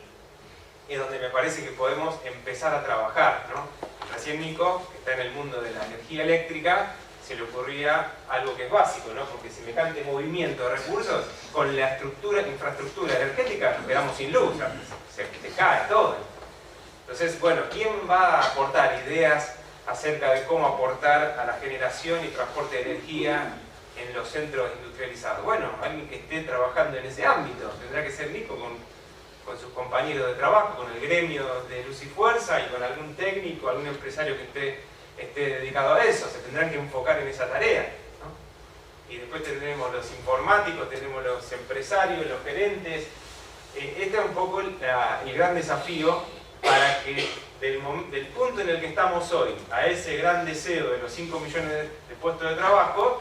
Speaker 2: es donde me parece que podemos empezar a trabajar, ¿no? Recién Nico, que está en el mundo de la energía eléctrica, se le ocurría algo que es básico, ¿no? Porque semejante movimiento de recursos, con la infraestructura energética, nos quedamos sin luz, se cae todo. Entonces, bueno, ¿quién va a aportar ideas acerca de cómo aportar a la generación y transporte de energía en los centros industrializados? Bueno, alguien que esté trabajando en ese ámbito. Tendrá que ser Nico con sus compañeros de trabajo, con el gremio de Luz y Fuerza y con algún técnico, algún empresario que esté dedicado a eso. Se tendrán que enfocar en esa tarea, ¿no? Y después tenemos los informáticos, tenemos los empresarios, los gerentes. Este es un poco el gran desafío para que del punto en el que estamos hoy a ese gran deseo de los 5 millones de puestos de trabajo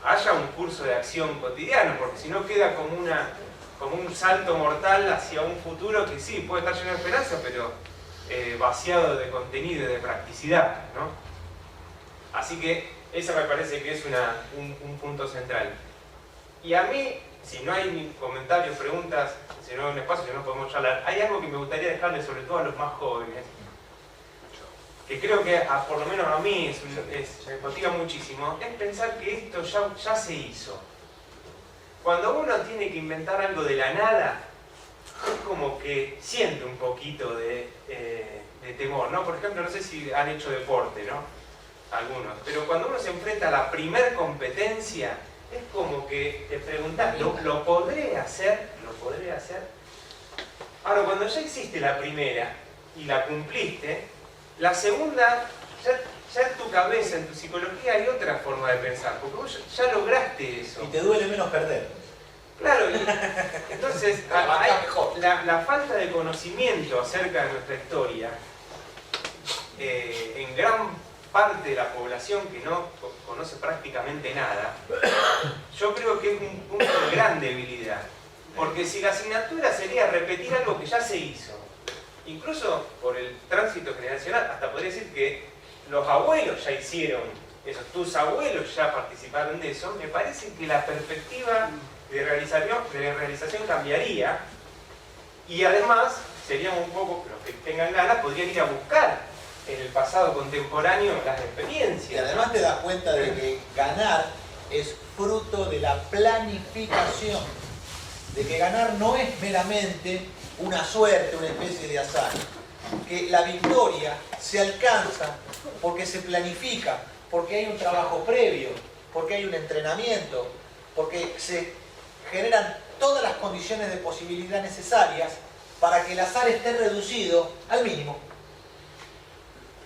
Speaker 2: haya un curso de acción cotidiano, porque si no queda como un salto mortal hacia un futuro que sí, puede estar lleno de esperanza, pero vaciado de contenido y de practicidad, ¿no? Así que esa me parece que es un punto central. Y a mí, si no hay ni comentarios, preguntas, si no hay un espacio, si no podemos charlar, hay algo que me gustaría dejarle sobre todo a los más jóvenes, que creo que por lo menos a mí me motiva muchísimo, es pensar que esto ya se hizo. Cuando uno tiene que inventar algo de la nada, es como que siente un poquito de temor, ¿no? Por ejemplo, no sé si han hecho deporte, ¿no? Algunos. Pero cuando uno se enfrenta a la primer competencia, es como que te preguntás, ¿lo podré hacer? ¿Lo podré hacer? Ahora, cuando ya hiciste la primera y la cumpliste, la segunda, ya en tu cabeza, en tu psicología hay otra forma de pensar, porque vos ya lograste eso.
Speaker 3: Y te duele menos perder.
Speaker 2: Claro, y entonces la falta de conocimiento acerca de nuestra historia, en gran parte de la población que no conoce prácticamente nada, yo creo que es un punto de gran debilidad. Porque si la asignatura sería repetir algo que ya se hizo, incluso por el tránsito generacional, hasta podría decir que los abuelos ya hicieron eso, tus abuelos ya participaron de eso, me parece que la perspectiva de realización cambiaría, y además seríamos un poco, los que tengan ganas, podrían ir a buscar en el pasado contemporáneo las experiencias.
Speaker 3: Y además te das cuenta de que ganar es fruto de la planificación, de que ganar no es meramente una suerte, una especie de azar, que la victoria se alcanza porque se planifica, porque hay un trabajo previo, porque hay un entrenamiento, porque se generan todas las condiciones de posibilidad necesarias para que el azar esté reducido al mínimo.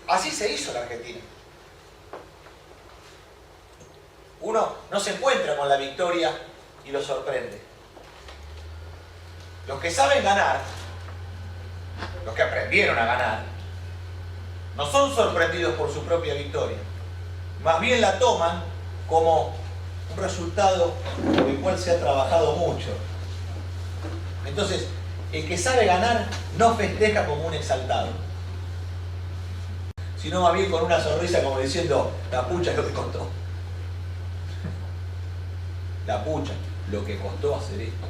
Speaker 3: Así se hizo la Argentina. Uno no se encuentra con la victoria y lo sorprende. Los que saben ganar, los que aprendieron a ganar, no son sorprendidos por su propia victoria. Más bien la toman como un resultado por el cual se ha trabajado mucho. Entonces, el que sabe ganar no festeja como un exaltado, sino más bien con una sonrisa como diciendo, la pucha es lo que costó. La pucha, lo que costó hacer esto.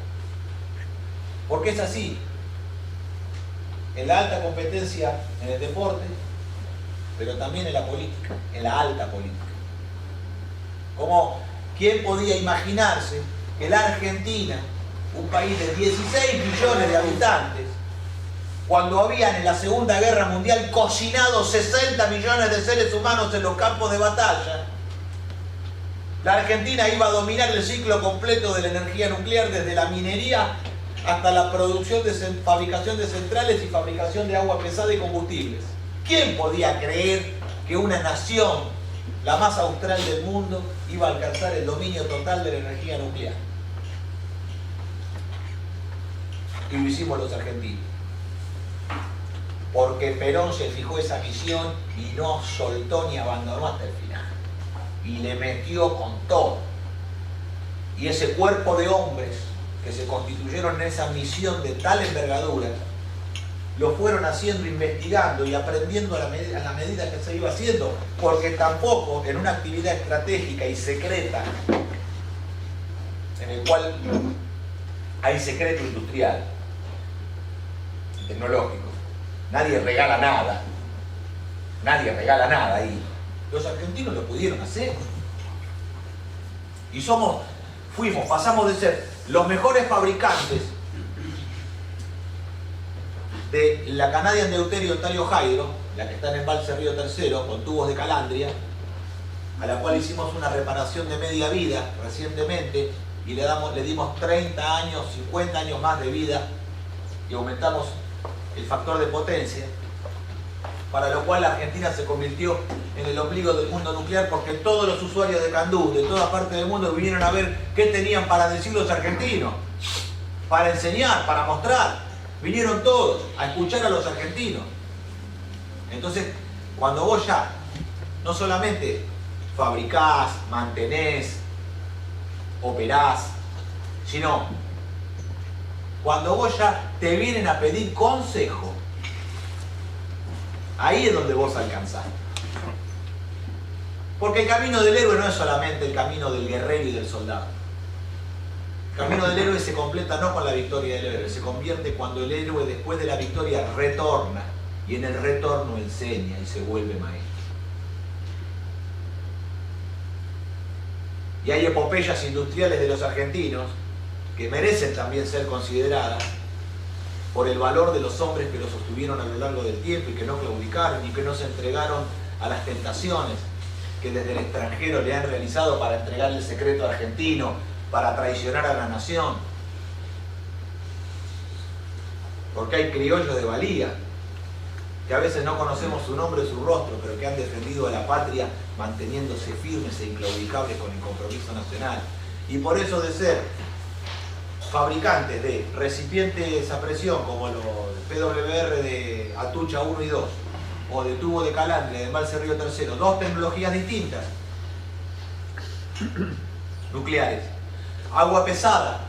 Speaker 3: Porque es así. En la alta competencia, en el deporte, pero también en la política, en la alta política. Como, ¿quién podía imaginarse que la Argentina, un país de 16 millones de habitantes, cuando habían en la Segunda Guerra Mundial cocinado 60 millones de seres humanos en los campos de batalla, la Argentina iba a dominar el ciclo completo de la energía nuclear, desde la minería hasta la producción de fabricación de centrales y fabricación de agua pesada y combustibles? ¿Quién podía creer que una nación, la más austral del mundo, iba a alcanzar el dominio total de la energía nuclear? Y lo hicimos los argentinos. Porque Perón se fijó esa misión y no soltó ni abandonó hasta el final. Y le metió con todo. Y ese cuerpo de hombres que se constituyeron en esa misión de tal envergadura, lo fueron haciendo, investigando y aprendiendo a la medida que se iba haciendo, porque tampoco en una actividad estratégica y secreta, en el cual hay secreto industrial, tecnológico, nadie regala nada ahí. Los argentinos lo pudieron hacer. Y pasamos de ser los mejores fabricantes de la Canadian Deuterio Ontario Hydro, la que está en el embalse Río Tercero, con tubos de calandria, a la cual hicimos una reparación de media vida recientemente y le dimos 30 años, 50 años más de vida y aumentamos el factor de potencia, para lo cual la Argentina se convirtió en el ombligo del mundo nuclear, porque todos los usuarios de Candú, de todas partes del mundo, vinieron a ver qué tenían para decir los argentinos, para enseñar, para mostrar. Vinieron todos a escuchar a los argentinos. Entonces, cuando vos ya no solamente fabricás, mantenés, operás, sino cuando vos ya te vienen a pedir consejo, ahí es donde vos alcanzás. Porque el camino del héroe no es solamente el camino del guerrero y del soldado. El camino del héroe se completa no con la victoria del héroe, se convierte cuando el héroe después de la victoria retorna y en el retorno enseña y se vuelve maestro. Y hay epopeyas industriales de los argentinos que merecen también ser consideradas por el valor de los hombres que los sostuvieron a lo largo del tiempo y que no claudicaron y que no se entregaron a las tentaciones que desde el extranjero le han realizado para entregar el secreto argentino, para traicionar a la nación. Porque hay criollos de valía, que a veces no conocemos su nombre o su rostro, pero que han defendido a la patria manteniéndose firmes e inclaudicables con el compromiso nacional. Y por eso de ser fabricantes de recipientes a presión como los PWR de Atucha 1 y 2 o de tubo de calandria de Embalse Río Tercero, dos tecnologías distintas, nucleares, agua pesada,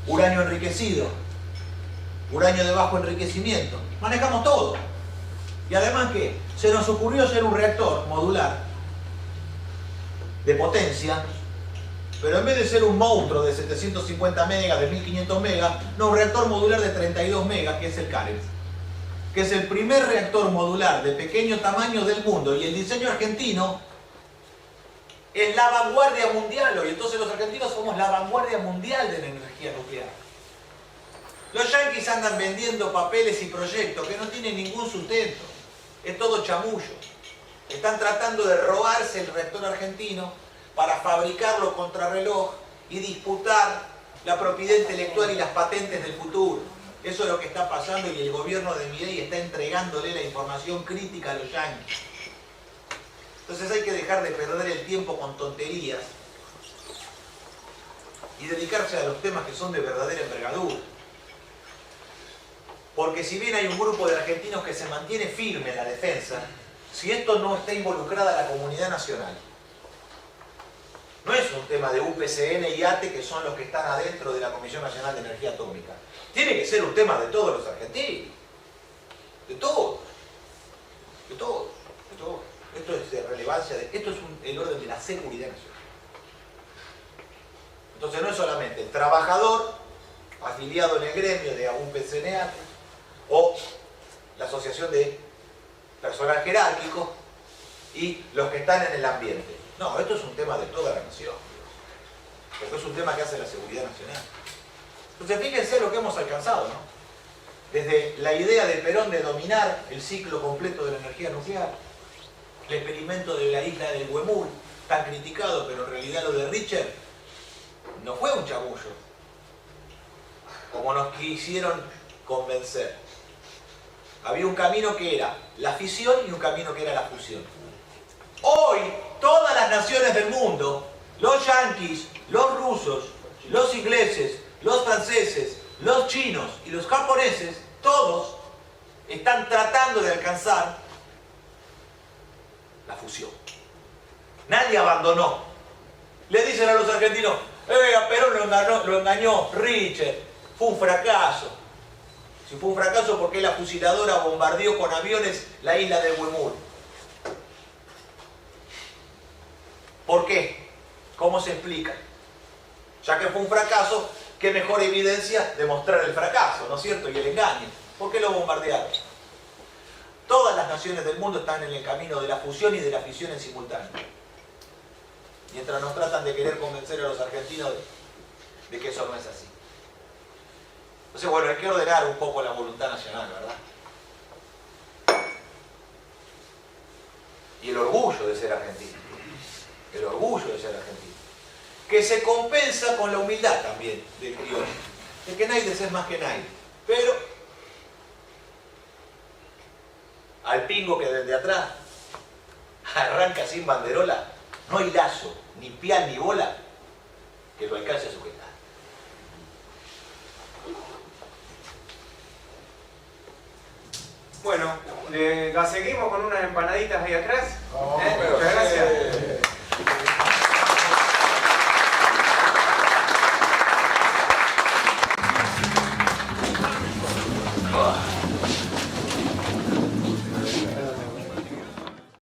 Speaker 3: uranio enriquecido, uranio de bajo enriquecimiento, manejamos todo. Y además que se nos ocurrió hacer un reactor modular de potencia, pero en vez de ser un monstruo de 750 megas, de 1500 megas, no, un reactor modular de 32 megas, que es el CARES, que es el primer reactor modular de pequeño tamaño del mundo, y el diseño argentino es la vanguardia mundial hoy. Entonces los argentinos somos la vanguardia mundial de la energía nuclear. Los yanquis andan vendiendo papeles y proyectos que no tienen ningún sustento, es todo chamullo. Están tratando de robarse el reactor argentino para fabricarlo contrarreloj y disputar la propiedad intelectual y las patentes del futuro. Eso es lo que está pasando y el gobierno de Milei está entregándole la información crítica a los yanquis. Entonces hay que dejar de perder el tiempo con tonterías y dedicarse a los temas que son de verdadera envergadura. Porque si bien hay un grupo de argentinos que se mantiene firme en la defensa, si esto no está involucrada la comunidad nacional, no es un tema de UPCN y ATE, que son los que están adentro de la Comisión Nacional de Energía Atómica. Tiene que ser un tema de todos los argentinos. De todos. De todos. De todos. Esto es de relevancia, esto es el orden de la seguridad nacional. Entonces no es solamente el trabajador afiliado en el gremio de UPCN ATE o la asociación de personal jerárquico y los que están en el ambiente. No, esto es un tema de toda la nación, porque es un tema que hace la seguridad nacional. Entonces fíjense lo que hemos alcanzado, ¿no? Desde la idea de Perón de dominar el ciclo completo de la energía nuclear, el experimento de la isla del Huemul, tan criticado, pero en realidad lo de Richter no fue un chamullo, como nos quisieron convencer. Había un camino que era la fisión y un camino que era la fusión. Hoy, todas las naciones del mundo, los yanquis, los rusos, los ingleses, los franceses, los chinos y los japoneses, todos están tratando de alcanzar la fusión. Nadie abandonó. Le dicen a los argentinos, a Perón lo engañó Richter, fue un fracaso. Si fue un fracaso, ¿por qué la fusiladora bombardeó con aviones la isla de Huemul? ¿Por qué? ¿Cómo se explica? Ya que fue un fracaso, ¿qué mejor evidencia de mostrar el fracaso, ¿no es cierto? Y el engaño. ¿Por qué lo bombardearon? Todas las naciones del mundo están en el camino de la fusión y de la fisión en simultáneo. Mientras nos tratan de querer convencer a los argentinos de que eso no es así. Entonces, bueno, hay que ordenar un poco la voluntad nacional, ¿verdad? Y el orgullo de ser argentino. el orgullo de ser argentino, que se compensa con la humildad también del criollo, de que nadie es más que nadie, pero al pingo que desde atrás arranca sin banderola, no hay lazo, ni pial ni bola que lo alcance a sujetar.
Speaker 1: Bueno, la seguimos con unas empanaditas ahí atrás.
Speaker 5: Oh,
Speaker 1: Muchas gracias.